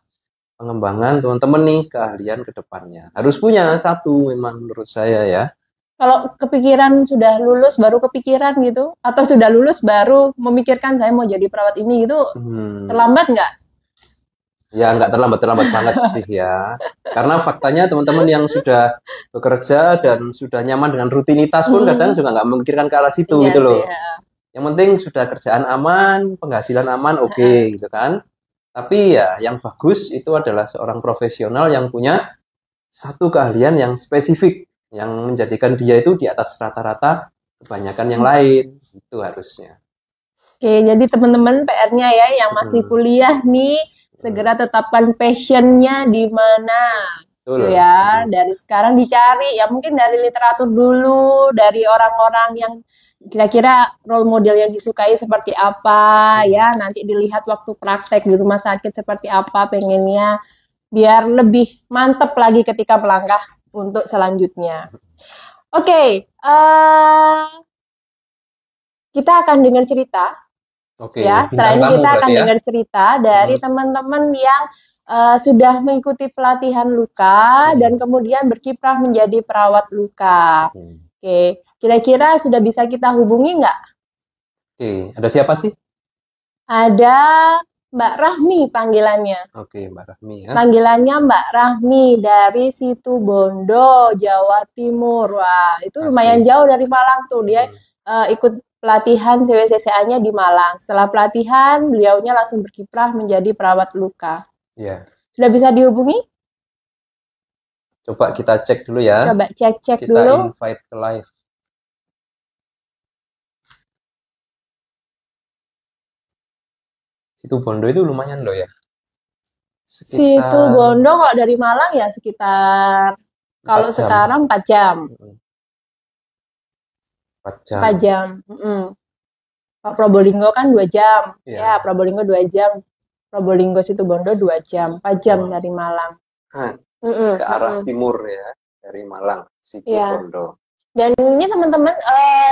pengembangan teman-teman nih keahlian ke depannya. Harus punya satu memang menurut saya ya. Kalau kepikiran sudah lulus baru kepikiran gitu, atau sudah lulus baru memikirkan saya mau jadi perawat ini gitu, terlambat nggak? Ya nggak terlambat banget sih ya. Karena faktanya teman-teman yang sudah bekerja dan sudah nyaman dengan rutinitas pun kadang juga nggak memikirkan ke arah situ gitu loh. Ya. Yang penting sudah kerjaan aman, penghasilan aman, oke, gitu kan. Tapi ya yang bagus itu adalah seorang profesional yang punya satu keahlian yang spesifik, yang menjadikan dia itu di atas rata-rata kebanyakan yang lain. Itu harusnya. Oke, jadi teman-teman PR-nya ya yang masih kuliah nih, segera tetapkan passion-nya di mana. Gitu ya. Dari sekarang dicari, ya mungkin dari literatur dulu, dari orang-orang yang kira-kira role model yang disukai seperti apa ya, nanti dilihat waktu praktek di rumah sakit seperti apa pengennya, biar lebih mantep lagi ketika melangkah untuk selanjutnya. Oke, kita akan dengar cerita. Ya, setelah ini kita akan dengar cerita dari teman-teman yang sudah mengikuti pelatihan luka dan kemudian berkiprah menjadi perawat luka. Oke, kira-kira sudah bisa kita hubungi nggak? Oke, ada siapa sih? Ada Mbak Rahmi panggilannya. Oke, Mbak Rahmi ya. Panggilannya Mbak Rahmi dari Situbondo, Jawa Timur. Wah, itu lumayan jauh dari Malang tuh. Dia ikut pelatihan CWCCA-nya di Malang. Setelah pelatihan, beliaunya langsung berkiprah menjadi perawat luka. Iya. Sudah bisa dihubungi? Coba kita cek dulu ya. Coba cek kita dulu. Kita invite ke live. Situbondo itu lumayan loh ya. Situbondo kalau dari Malang ya sekitar, kalau sekarang 4 jam. 4 jam. Pak Probolinggo kan 2 jam. Ya, Probolinggo 2 jam. Probolinggo Situbondo 2 jam. 4 jam dari Malang. Ke arah timur ya, dari Malang, Situbondo. Dan ini teman-teman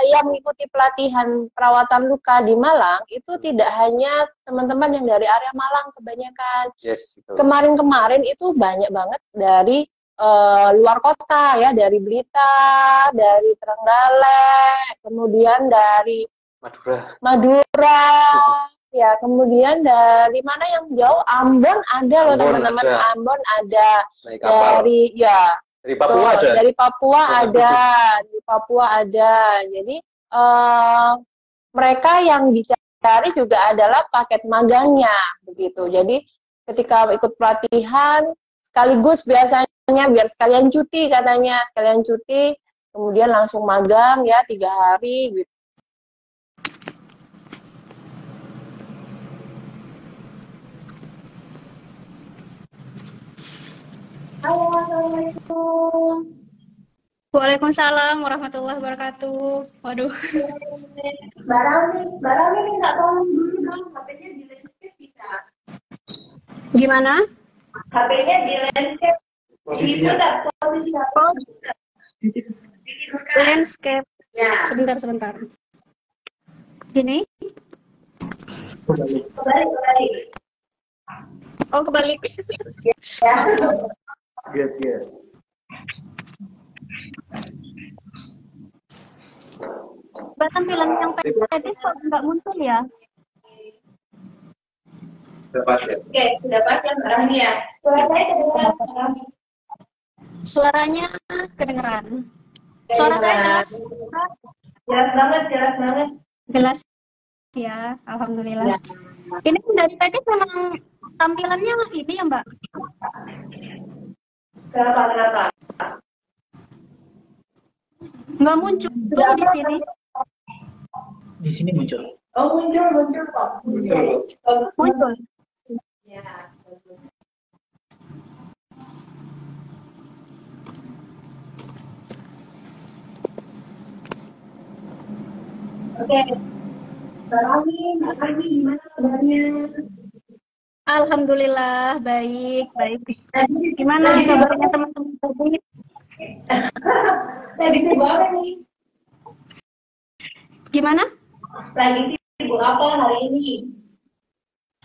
yang mengikuti pelatihan perawatan luka di Malang itu tidak hanya teman-teman yang dari area Malang kebanyakan. Yes, betul. Kemarin-kemarin itu banyak banget dari luar kota ya, dari Blitar, dari Trenggalek, kemudian dari Madura, ya, kemudian dari mana yang jauh, Ambon ada loh teman-teman, Ambon ada, dari Papua ada, dari Papua ada, di Papua ada. Jadi mereka yang dicari juga adalah paket magangnya begitu. Jadi ketika ikut pelatihan sekaligus biasanya biar sekalian cuti katanya, sekalian cuti kemudian langsung magang ya 3 hari gitu. Halo, assalamualaikum. Waalaikumsalam warahmatullahi wabarakatuh. Waduh. Barang ini nggak tolong dulu dong, HP-nya di landscape bisa. Gimana? HP-nya di landscape. Itu nggak posisi apa? Landscape. Ya. Sebentar. Gini? Kembali. Oh, kebalik. Ya. Iya. Tampilan yang tadi kok nggak muncul ya? Sudah pas ya? Oke, sudah pas ya barangnya ya. Suara saya kedengeran. Suaranya kedengeran. Suara saya jelas. Jelas banget. Jelas ya, alhamdulillah. Ya. Ini dari tadi memang tampilannya ini ya, Mbak? Kenapa? Nggak muncul di sini. Di sini muncul. Oh, muncul kok. Muncul. Ya. Oke. Mbak Rami, gimana kabarnya? Alhamdulillah, baik. Gimana kabarnya teman-teman tadi? Lagi sibuk apa nih? Gimana? Lagi sibuk apa hari ini?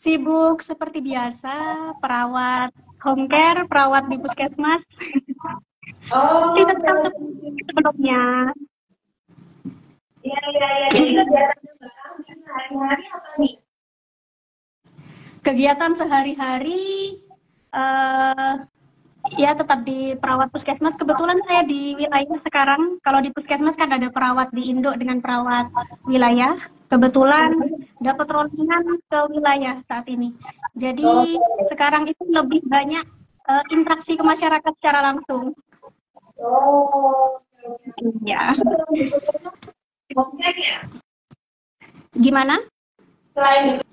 Sibuk seperti biasa, perawat home care, perawat di puskesmas. Oh, sebelumnya. Iya. Jadi kegiatan Mbak Rami hari-hari apa nih? Kegiatan sehari-hari ya tetap di perawat puskesmas. Kebetulan saya di wilayah sekarang. Kalau di puskesmas kan ada perawat di induk dengan perawat wilayah. Kebetulan dapat rollingan ke wilayah saat ini. Jadi sekarang itu lebih banyak interaksi ke masyarakat secara langsung. Oh, iya. Home-care ya? Gimana? Selain di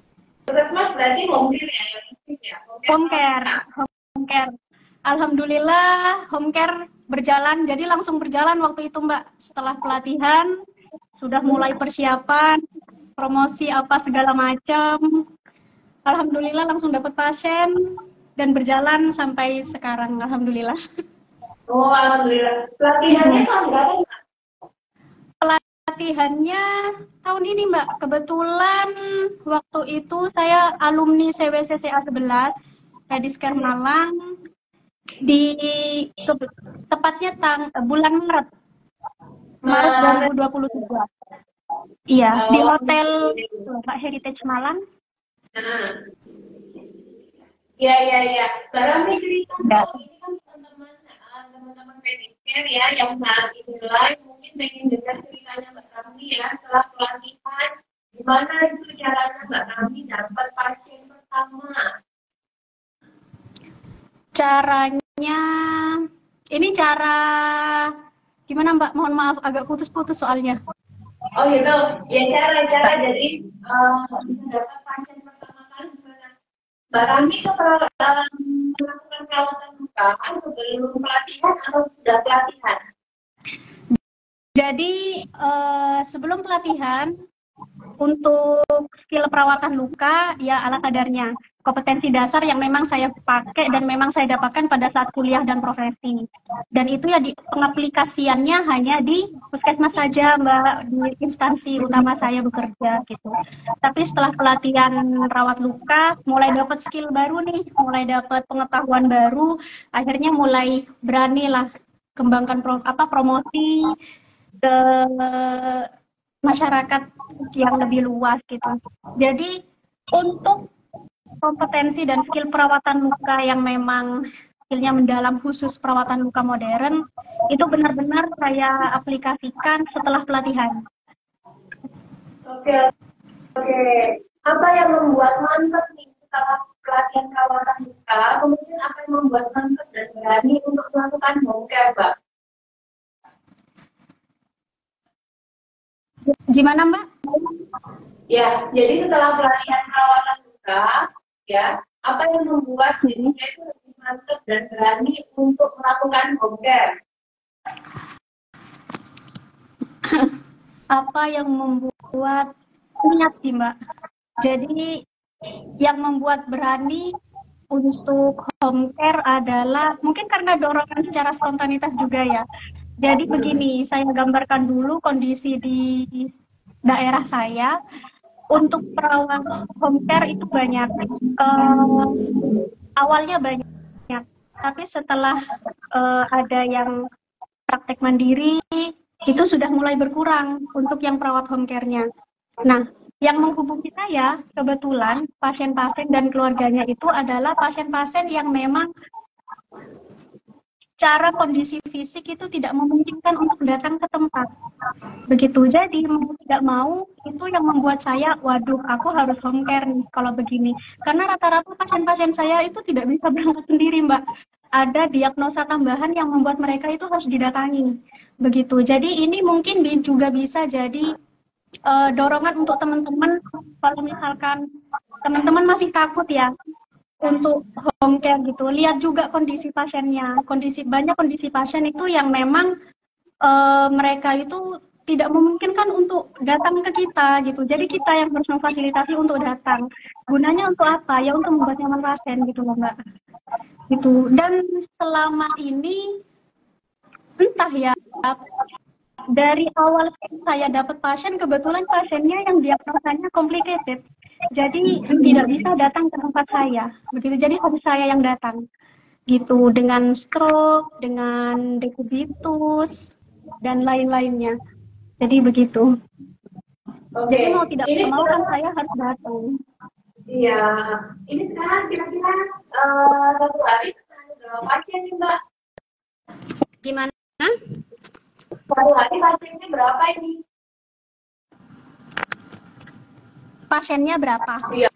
puskesmas berarti home-care ya? Home care. Alhamdulillah home care berjalan, jadi langsung berjalan waktu itu Mbak. Setelah pelatihan, sudah mulai persiapan, promosi apa segala macam. Alhamdulillah langsung dapat pasien dan berjalan sampai sekarang, alhamdulillah. Oh, alhamdulillah. Pelatihannya tahun berapa? Pelatihannya tahun ini Mbak. Kebetulan waktu itu saya alumni CWCCA 11, Pediscare Malang. Tepatnya bulan Maret 2023. Iya, di hotel Pak Heritage Malang. Iya. Barang cerita ini kan teman-teman Pediscare ya yang saat ini live mungkin pengen dengar ceritanya Mbak Rami ya setelah pelatihan gimana itu caranya Mbak Rami dapat pasien pertama. Caranya, ini cara gimana Mbak? Mohon maaf agak putus-putus soalnya. Oh gitu, ya cara jadi bisa dapat pasien pertama kali gimana? Mbak Rami melakukan perawatan luka sebelum pelatihan atau sudah pelatihan? Jadi sebelum pelatihan untuk skill perawatan luka ya ala kadarnya. kompetensi dasar yang memang saya pakai dan memang saya dapatkan pada saat kuliah dan profesi. Dan itu ya pengaplikasiannya hanya di puskesmas saja, Mbak, di instansi utama saya bekerja gitu. Tapi setelah pelatihan rawat luka, mulai dapat skill baru nih, mulai dapat pengetahuan baru, akhirnya mulai berani lah kembangkan promosi ke masyarakat yang lebih luas gitu. Jadi untuk kompetensi dan skill perawatan luka yang memang skillnya mendalam khusus perawatan luka modern itu benar-benar saya aplikasikan setelah pelatihan. Oke. Apa yang membuat mantap nih setelah pelatihan perawatan luka? Kemudian apa yang membuat mantap dan berani untuk melakukan home care, Mbak? Gimana, Mbak? Ya, jadi setelah pelatihan perawatan luka, ya, apa yang membuat dirinya itu lebih mantap dan berani untuk melakukan home care? Apa yang membuat niat sih, Mbak? Jadi yang membuat berani untuk home care adalah mungkin karena dorongan secara spontanitas juga ya. Jadi begini, saya gambarkan dulu kondisi di daerah saya. Untuk perawat home care itu banyak. Awalnya banyak, tapi setelah ada yang praktek mandiri, itu sudah mulai berkurang untuk yang perawat home care-nya. Nah, yang menghubungi saya kebetulan pasien-pasien dan keluarganya itu adalah pasien-pasien yang memang secara kondisi fisik itu tidak memungkinkan untuk datang ke tempat. Begitu, jadi mau tidak mau itu yang membuat saya, waduh, aku harus home care nih kalau begini. Karena rata-rata pasien-pasien saya itu tidak bisa berangkat sendiri, Mbak. Ada diagnosa tambahan yang membuat mereka itu harus didatangi. Begitu, jadi ini mungkin juga bisa jadi dorongan untuk teman-teman kalau misalkan teman-teman masih takut ya untuk home care gitu, lihat juga kondisi pasiennya. Banyak kondisi pasien itu yang memang mereka itu tidak memungkinkan untuk datang ke kita gitu. Jadi kita yang harus memfasilitasi untuk datang. Gunanya untuk apa? Ya untuk membuat nyaman pasien gitu loh, Mbak. Gitu. Dan selama ini entah ya, dari awal saya dapat pasien, kebetulan pasiennya yang diagnosanya complicated. Jadi tidak bisa datang ke tempat saya. Begitu, jadi harus saya yang datang. Gitu, dengan stroke, dengan dekubitus, dan lain-lainnya. Jadi begitu. Oke. Jadi mau tidak mau kan saya harus datang. Iya. Ini sekarang kira-kira satu hari berapa pasien nih, Mbak? Gimana? Satu hari pasiennya berapa ini? Pasiennya berapa? Iya.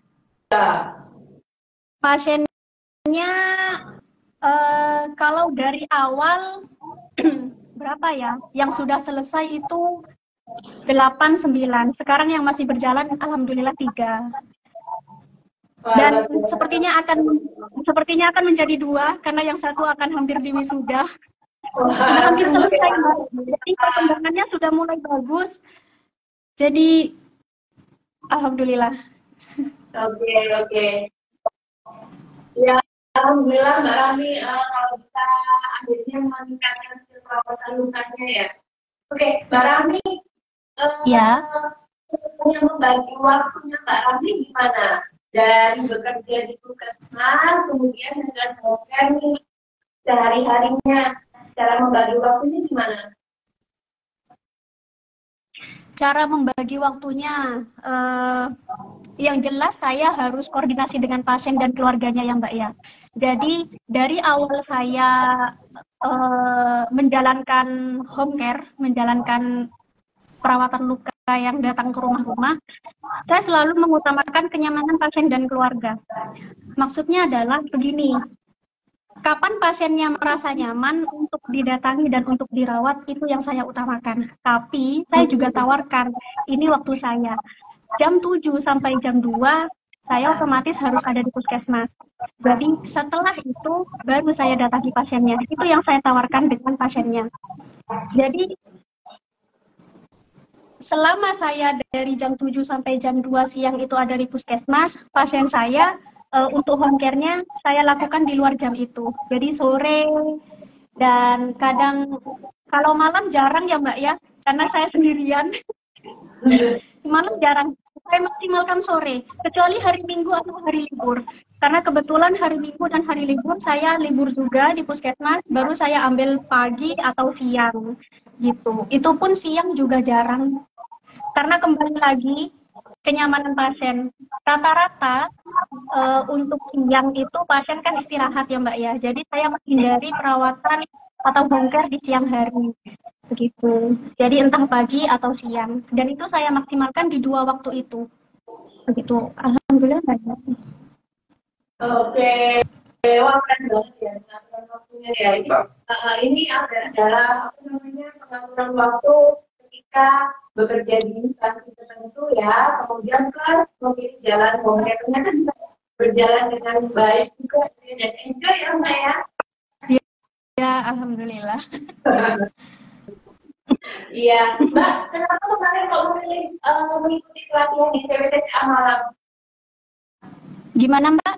Pasiennya kalau dari awal berapa ya? Yang sudah selesai itu 8, 9. Sekarang yang masih berjalan alhamdulillah 3. Dan sepertinya akan menjadi 2 karena yang satu akan hampir diwisuda. Sudah hampir selesai, Mbak. Jadi perkembangannya sudah mulai bagus. Jadi alhamdulillah. Oke. Ya, alhamdulillah Mbak Rami kalau bisa akhirnya meningkatkan skill perawatan lukanya ya. Oke, Mbak Rami, Ya. yang membagi waktunya Mbak Rami gimana? Dari bekerja di puskesmas, kemudian dengan home care nih, sehari-harinya, cara membagi waktunya gimana? Cara membagi waktunya, yang jelas saya harus koordinasi dengan pasien dan keluarganya ya Mbak ya. Jadi dari awal saya menjalankan home care, menjalankan perawatan luka yang datang ke rumah-rumah, saya selalu mengutamakan kenyamanan pasien dan keluarga. Maksudnya adalah begini, kapan pasiennya merasa nyaman untuk didatangi dan untuk dirawat, itu yang saya utamakan. Tapi saya juga tawarkan, ini waktu saya. Jam 7 sampai jam 2, saya otomatis harus ada di puskesmas. Jadi setelah itu, baru saya datangi pasiennya. Itu yang saya tawarkan dengan pasiennya. Jadi selama saya dari jam 7 sampai jam 2 siang itu ada di puskesmas, pasien saya untuk home care-nya saya lakukan di luar jam itu. Jadi sore dan kadang kalau malam jarang ya Mbak ya, karena saya sendirian. Malam jarang. Saya maksimalkan sore, kecuali hari Minggu atau hari libur. Karena kebetulan hari Minggu dan hari libur saya libur juga di puskesmas, baru saya ambil pagi atau siang gitu. Itu pun siang juga jarang. Karena kembali lagi kenyamanan pasien. Rata-rata untuk siang itu pasien kan istirahat ya Mbak ya. Jadi saya menghindari perawatan atau home care di siang hari. Begitu. Jadi entah pagi atau siang. Dan itu saya maksimalkan di 2 waktu itu. Begitu. Alhamdulillah banyak. Oke, wah keren banget ya pengaturan waktunya ya. Ini adalah apa namanya pengaturan waktu ketika bekerja di instansi tertentu ya. Kemudian kan memilih jalan home care-nya kan bisa berjalan dengan baik juga dan enjoy ya Mbak ya. Ya, alhamdulillah. Iya, Mbak, kenapa kemarin kok memilih mengikuti pelatihan di CWTCA Malang? Gimana Mbak?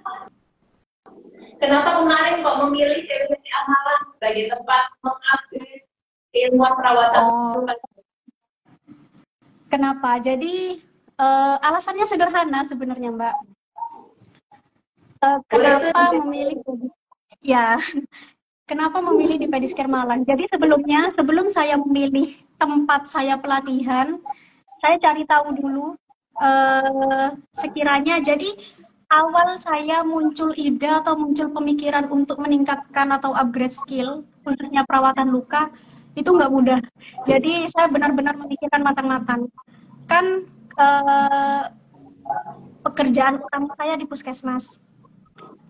Kenapa kemarin kok memilih CWTCA Malang sebagai tempat mengupgrade ilmuwan perawatan? Kenapa? Jadi alasannya sederhana sebenarnya Mbak. Kenapa memilih? Ya. Kenapa memilih di Pediscare Malang? Jadi sebelum saya memilih tempat saya pelatihan, saya cari tahu dulu sekiranya. Jadi awal saya muncul ide atau muncul pemikiran untuk meningkatkan atau upgrade skill, khususnya perawatan luka, itu nggak mudah. Jadi saya benar-benar memikirkan matang-matang. Kan pekerjaan utama saya di puskesmas.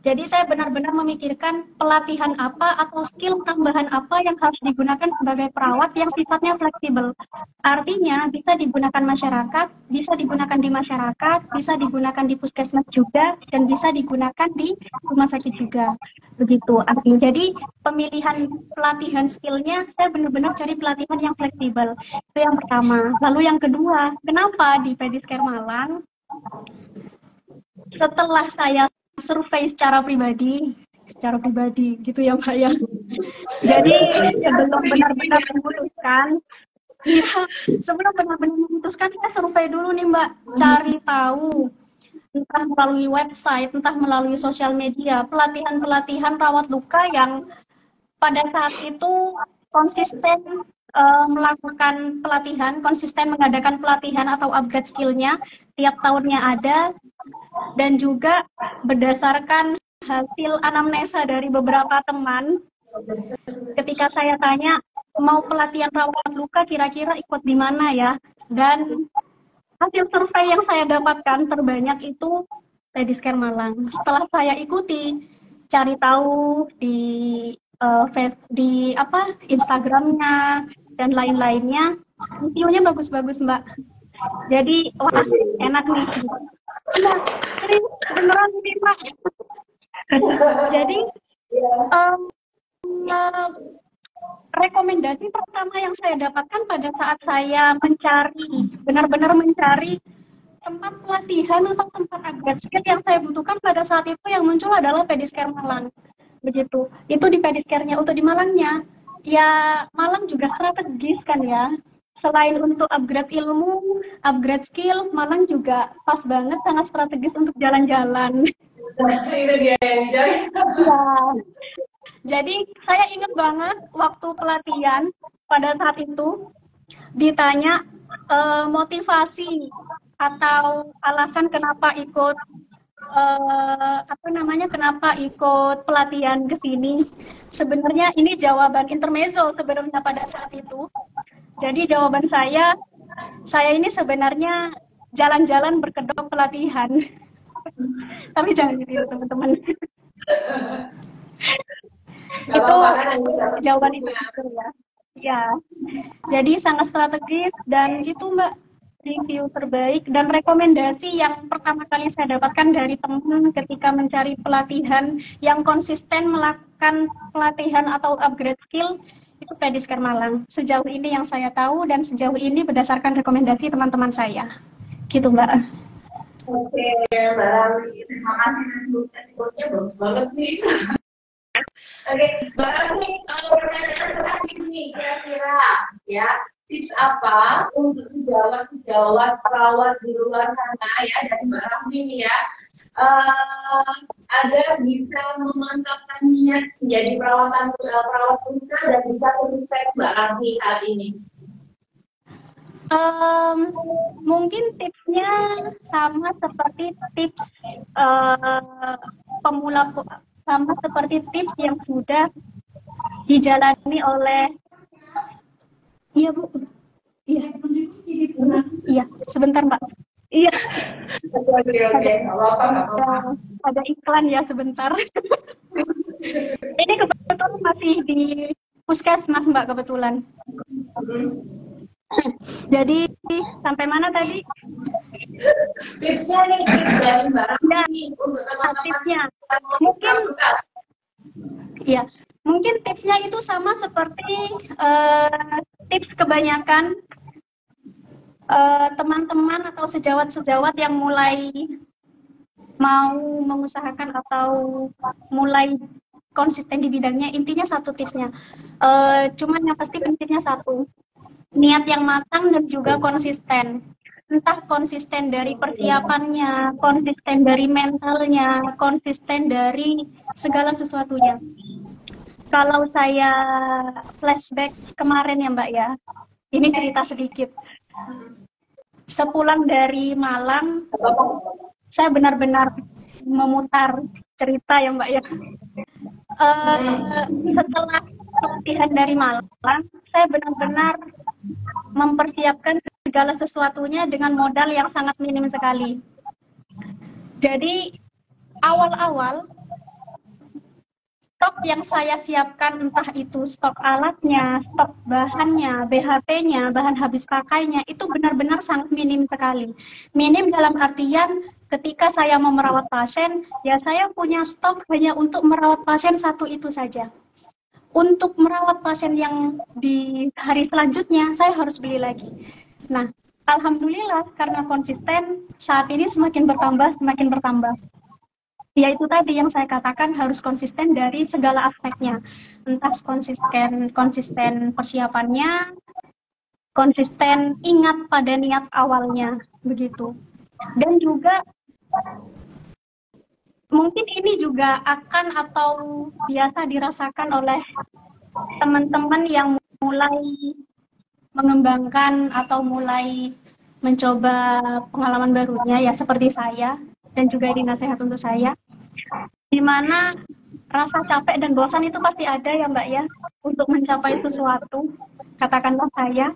Jadi saya benar-benar memikirkan pelatihan apa atau skill tambahan apa yang harus digunakan sebagai perawat yang sifatnya fleksibel. Artinya bisa digunakan masyarakat, bisa digunakan di masyarakat, bisa digunakan di puskesmas juga, dan bisa digunakan di rumah sakit juga. Begitu artinya. Jadi pemilihan pelatihan skillnya saya benar-benar cari pelatihan yang fleksibel. Itu yang pertama. Lalu yang kedua, kenapa di Pediscare Malang? Setelah saya survei secara pribadi gitu ya Mbak ya. Jadi sebelum benar-benar memutuskan, saya survei dulu nih Mbak, cari tahu entah melalui website, entah melalui sosial media, pelatihan rawat luka yang pada saat itu konsisten melakukan pelatihan, konsisten mengadakan pelatihan atau upgrade skillnya, tiap tahunnya ada. Dan juga berdasarkan hasil anamnesa dari beberapa teman, ketika saya tanya mau pelatihan rawat luka kira-kira ikut di mana ya, dan hasil survei yang saya dapatkan terbanyak itu Pediscare Malang. Setelah saya ikuti, cari tahu di Instagramnya dan lain-lainnya, videonya bagus-bagus Mbak. Jadi wah enak nih. Nah, serius beneran nih Pak. Jadi rekomendasi pertama yang saya dapatkan pada saat saya benar-benar mencari tempat pelatihan atau tempat upgrade skill yang saya butuhkan pada saat itu yang muncul adalah Pediscare Malang. Begitu. Itu di Pediscare-nya. Untuk di Malangnya, ya Malang juga strategis kan ya. Selain untuk upgrade ilmu, upgrade skill, Malang juga pas banget, sangat strategis untuk jalan-jalan. Itu dia yang dicari. Ya. Jadi saya ingat banget waktu pelatihan pada saat itu ditanya motivasi atau alasan kenapa ikut kenapa ikut pelatihan ke sini. Sebenarnya ini jawaban intermezzo sebenarnya pada saat itu. Jadi jawaban saya ini sebenarnya jalan-jalan berkedok pelatihan. Tapi jangan gitu teman-teman. Itu jawaban itu ya. Ya. Jadi sangat strategis dan itu Mbak review terbaik dan rekomendasi yang pertama kali saya dapatkan dari teman ketika mencari pelatihan yang konsisten melakukan pelatihan atau upgrade skill itu Pediscare Malang. Sejauh ini yang saya tahu dan sejauh ini berdasarkan rekomendasi teman-teman saya. Gitu Mbak. Oke, Mbak Rawi, terima kasih atas infonya, bagus banget nih. Oke, Mbak Rawi, kalau pertanyaan terakhir nih, kira-kira ya, tips apa untuk sejawat perawat di luar sana ya, dari Mbak Rawi nih ya, agar bisa memantapkan niat menjadi perawat wanita dan bisa sukses Mbak Rawi saat ini? Mungkin tipsnya sama seperti tips pemula, sama seperti tips yang sudah dijalani oleh, iya Bu, iya sebentar Mbak, iya Oke, ada iklan ya sebentar. Ini kebetulan masih di puskesmas Mbak kebetulan. Jadi sampai mana tadi? Tipsnya nih, tips dari Mbak Rawi untuk Tipsnya mungkin tipsnya itu sama seperti tips kebanyakan teman-teman atau sejawat-sejawat yang mulai mau mengusahakan atau mulai konsisten di bidangnya. Intinya satu tipsnya, cuman yang pasti prinsipnya satu, niat yang matang dan juga konsisten. Entah konsisten dari persiapannya, konsisten dari mentalnya, konsisten dari segala sesuatunya. Kalau saya flashback kemarin ya Mbak ya, ini cerita sedikit. Sepulang dari Malang, saya benar-benar memutar cerita ya Mbak ya. Setelah pelatihan dari Malang, saya benar-benar mempersiapkan segala sesuatunya dengan modal yang sangat minim sekali. Jadi awal-awal stok yang saya siapkan, entah itu stok alatnya, stok bahannya, BHP-nya, bahan habis pakainya, itu benar-benar sangat minim sekali. Minim dalam artian ketika saya mau merawat pasien, ya saya punya stok hanya untuk merawat pasien satu itu saja. Untuk merawat pasien yang di hari selanjutnya, saya harus beli lagi. Nah, alhamdulillah karena konsisten, saat ini semakin bertambah. Ya itu tadi yang saya katakan, harus konsisten dari segala aspeknya. Entah konsisten persiapannya, konsisten ingat pada niat awalnya, begitu. Dan juga mungkin ini juga akan atau biasa dirasakan oleh teman-teman yang mulai mengembangkan atau mulai mencoba pengalaman barunya, ya seperti saya, dan juga ini nasihat untuk saya, di mana rasa capek dan bosan itu pasti ada ya Mbak ya, untuk mencapai sesuatu, katakanlah saya.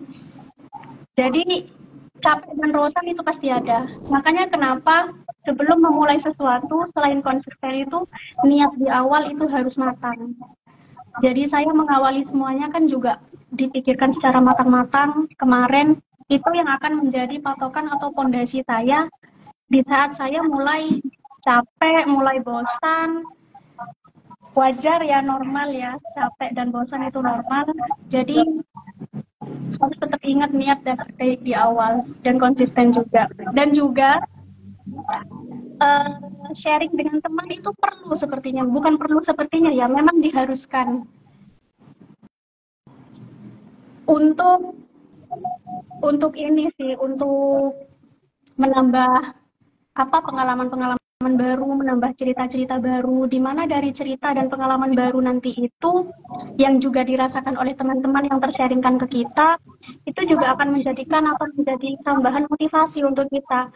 Jadi capek dan bosan itu pasti ada. Makanya kenapa sebelum memulai sesuatu, selain konsisten itu, niat di awal itu harus matang. Jadi saya mengawali semuanya kan juga dipikirkan secara matang-matang. Kemarin itu yang akan menjadi patokan atau fondasi saya di saat saya mulai capek, mulai bosan. Wajar ya, normal ya, capek dan bosan itu normal. Jadi harus tetap ingat niat dan baik di awal dan konsisten juga. Dan juga sharing dengan teman itu perlu sepertinya, bukan perlu sepertinya ya, memang diharuskan untuk ini sih, untuk menambah pengalaman-pengalaman baru, menambah cerita-cerita baru, di mana dari cerita dan pengalaman baru nanti itu yang juga dirasakan oleh teman-teman yang tersharingkan ke kita, itu juga akan menjadi tambahan motivasi untuk kita,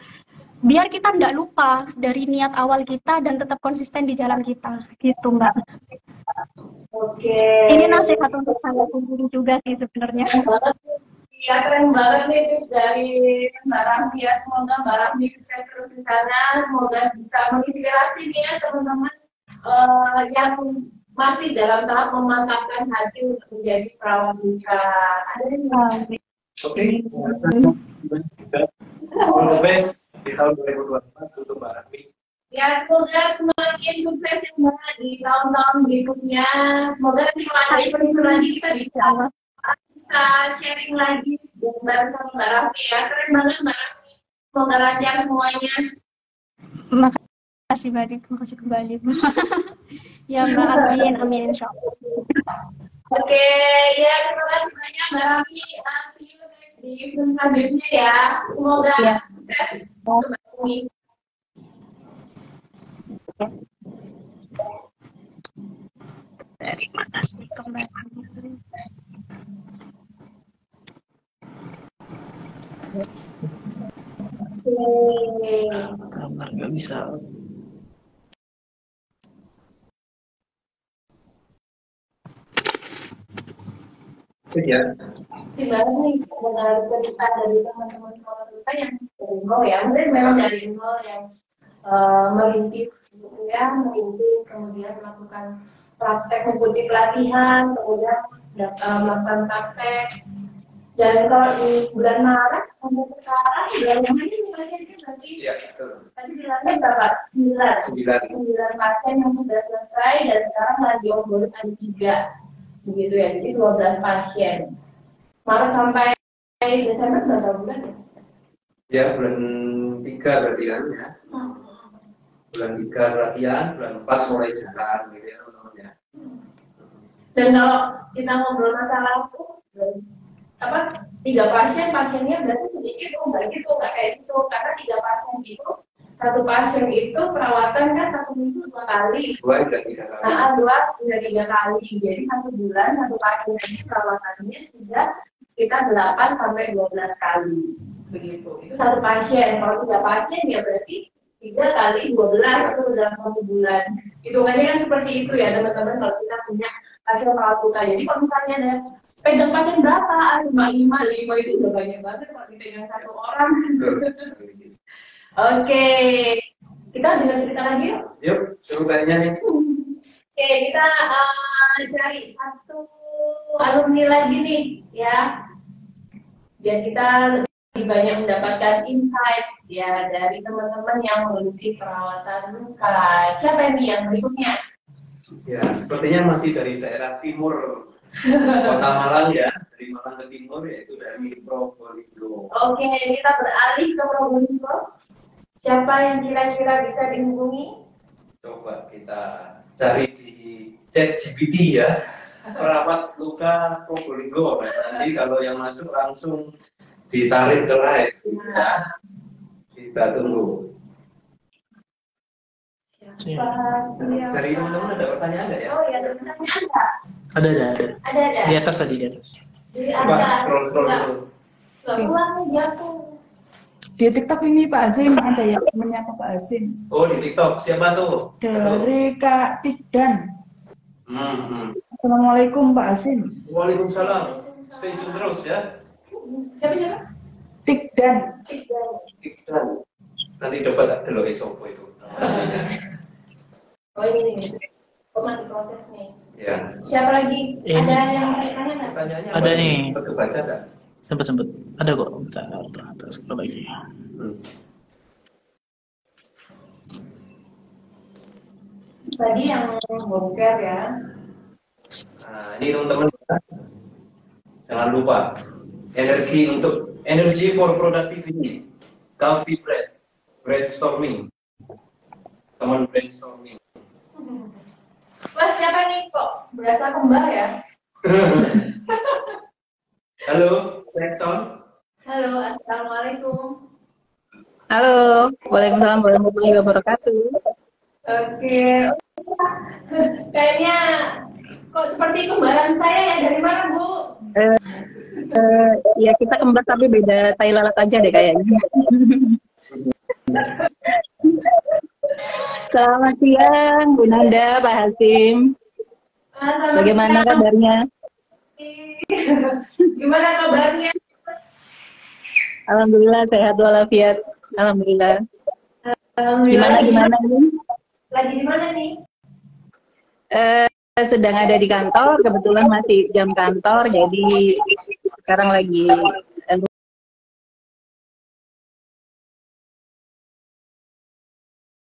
biar kita tidak lupa dari niat awal kita dan tetap konsisten di jalan kita, gitu Mbak. Oke. Ini nasihat untuk saya sendiri juga sih sebenarnya. Ya, keren banget nih tips dari Mbak Rahmi ya. Semoga Mbak Rahmi sukses terus di sana. Semoga bisa menginspirasi nih ya teman-teman yang masih dalam tahap memantapkan hati untuk menjadi perawat wanita. Ada yang Oke. All the best di tahun 2024 untuk Mbak Rahmi. Ya, semoga semakin sukses ya Mbak di tahun-tahun berikutnya. Semoga nanti kalau lagi kita bisa sharing lagi bareng sama Mbak Rafi ya. Keren banget Mbak Rafi. Semoga lancar semuanya. Makasih banyak, makasih kembali. Ya Mbak, amin, amin insyaallah. Oke, ya terima kasih banyak Mbak Rami. See you next di film selanjutnya ya. Semoga Ya. sukses untuk Mbak Rami. Terima kasih kembali. Oke. Kamar nggak bisa. Ya. Si Mbak Rami dengar cerita dari teman-teman kita yang dari nol ya, mungkin memang dari nol yang merintis gitu ya, merintis kemudian melakukan praktek, mengikuti pelatihan, kemudian melakukan praktek. Dan kalau di bulan Maret sampai sekarang bulan ini nilainya berarti Iya, betul. tadi bilangnya berapa? 9 pasien yang sudah selesai dan sekarang lagi onboarding ada 3 begitu ya, jadi 12 pasien. Maret sampai Desember berapa bulan ya? Ya, bulan 3 berarti kan ya. Bulan 3 latihan, bulan 4 mulai jalan gitu ya teman-teman ya. Dan kalau kita ngobrol masalah itu apa 3 pasiennya berarti sedikit nggak gitu, nggak kayak gitu, karena 3 pasien itu, 1 pasien itu perawatan kan 1 minggu 2 kali. 2 hingga 3 kali. Nah, 2 hingga 3 kali, jadi 1 bulan 1 pasien ini perawatannya sudah sekitar 8 sampai 12 kali begitu. Itu 1 pasien. Kalau 3 pasien ya berarti 3 kali 12 itu dalam 1 bulan. Hitungannya kan seperti itu ya teman-teman kalau kita punya pasien perawat luka. Jadi kalau misalnya ada pegang pasien berapa? Cuma 5 itu udah banyak banget kalau dipegang 1 orang. Oke, kita dengar cerita lagi yuk. Yuk, seru kayaknya nih. Oke, kita cari 1 alumni lagi nih ya, biar kita lebih banyak mendapatkan insight ya dari teman-teman yang mengikuti perawatan luka. Siapa ini yang berikutnya? Ya, sepertinya masih dari daerah timur Kota Malang ya, dari Malang ke timur yaitu dari Probolinggo. Oke, kita beralih ke Probolinggo. Siapa yang kira-kira bisa dihubungi? Coba kita cari di ChatGPT ya, perawat luka Probolinggo. Nanti kalau yang masuk langsung ditarik ke live. Ya. Kita tunggu. Dari teman-teman ada pertanyaan nggak ya? Oh ya, ada pertanyaan nggak? Ada. Ada. Di atas tadi, di atas. Jadi Coba ada. scroll Nggak dulu. keluar nih jatuh. Di TikTok ini Pak Azim ada yang menyapa Pak Azim. Oh, di TikTok siapa tuh? Dari Kak Tikdan. Assalamualaikum Pak Azim. Waalaikumsalam. Stay tune terus ya. Siapa? Tikdan. Tikdan. Nanti coba tak dulu isopo itu. Oh ini nih. Masih proses nih. Ya. Siapa lagi? Ini. Ada yang bertanya nggak? Pertanyaannya Ada apa? nih. Sempat kebaca nggak? Sempet. Ada kok. Bentar, terus scroll lagi. Tadi yang bongkar ya. Nah, ini teman-teman jangan lupa energy for productivity, coffee bread, brainstorming, teman brainstorming. Wah, siapa nih kok berasa kembar ya? Halo, Jackson. Halo, assalamualaikum. Halo, waalaikumsalam warahmatullahi wabarakatuh. Oke, kayaknya kok seperti kembaran saya ya, dari mana Bu? Ya kita kembar tapi beda tai lalat aja deh kayaknya. Selamat siang, Bu Nanda, Pak Hasim. Bagaimana kabarnya? Gimana kabarnya? Alhamdulillah sehat walafiat. Alhamdulillah. Gimana nih? Lagi di mana nih? Sedang ada di kantor, kebetulan masih jam kantor, jadi sekarang lagi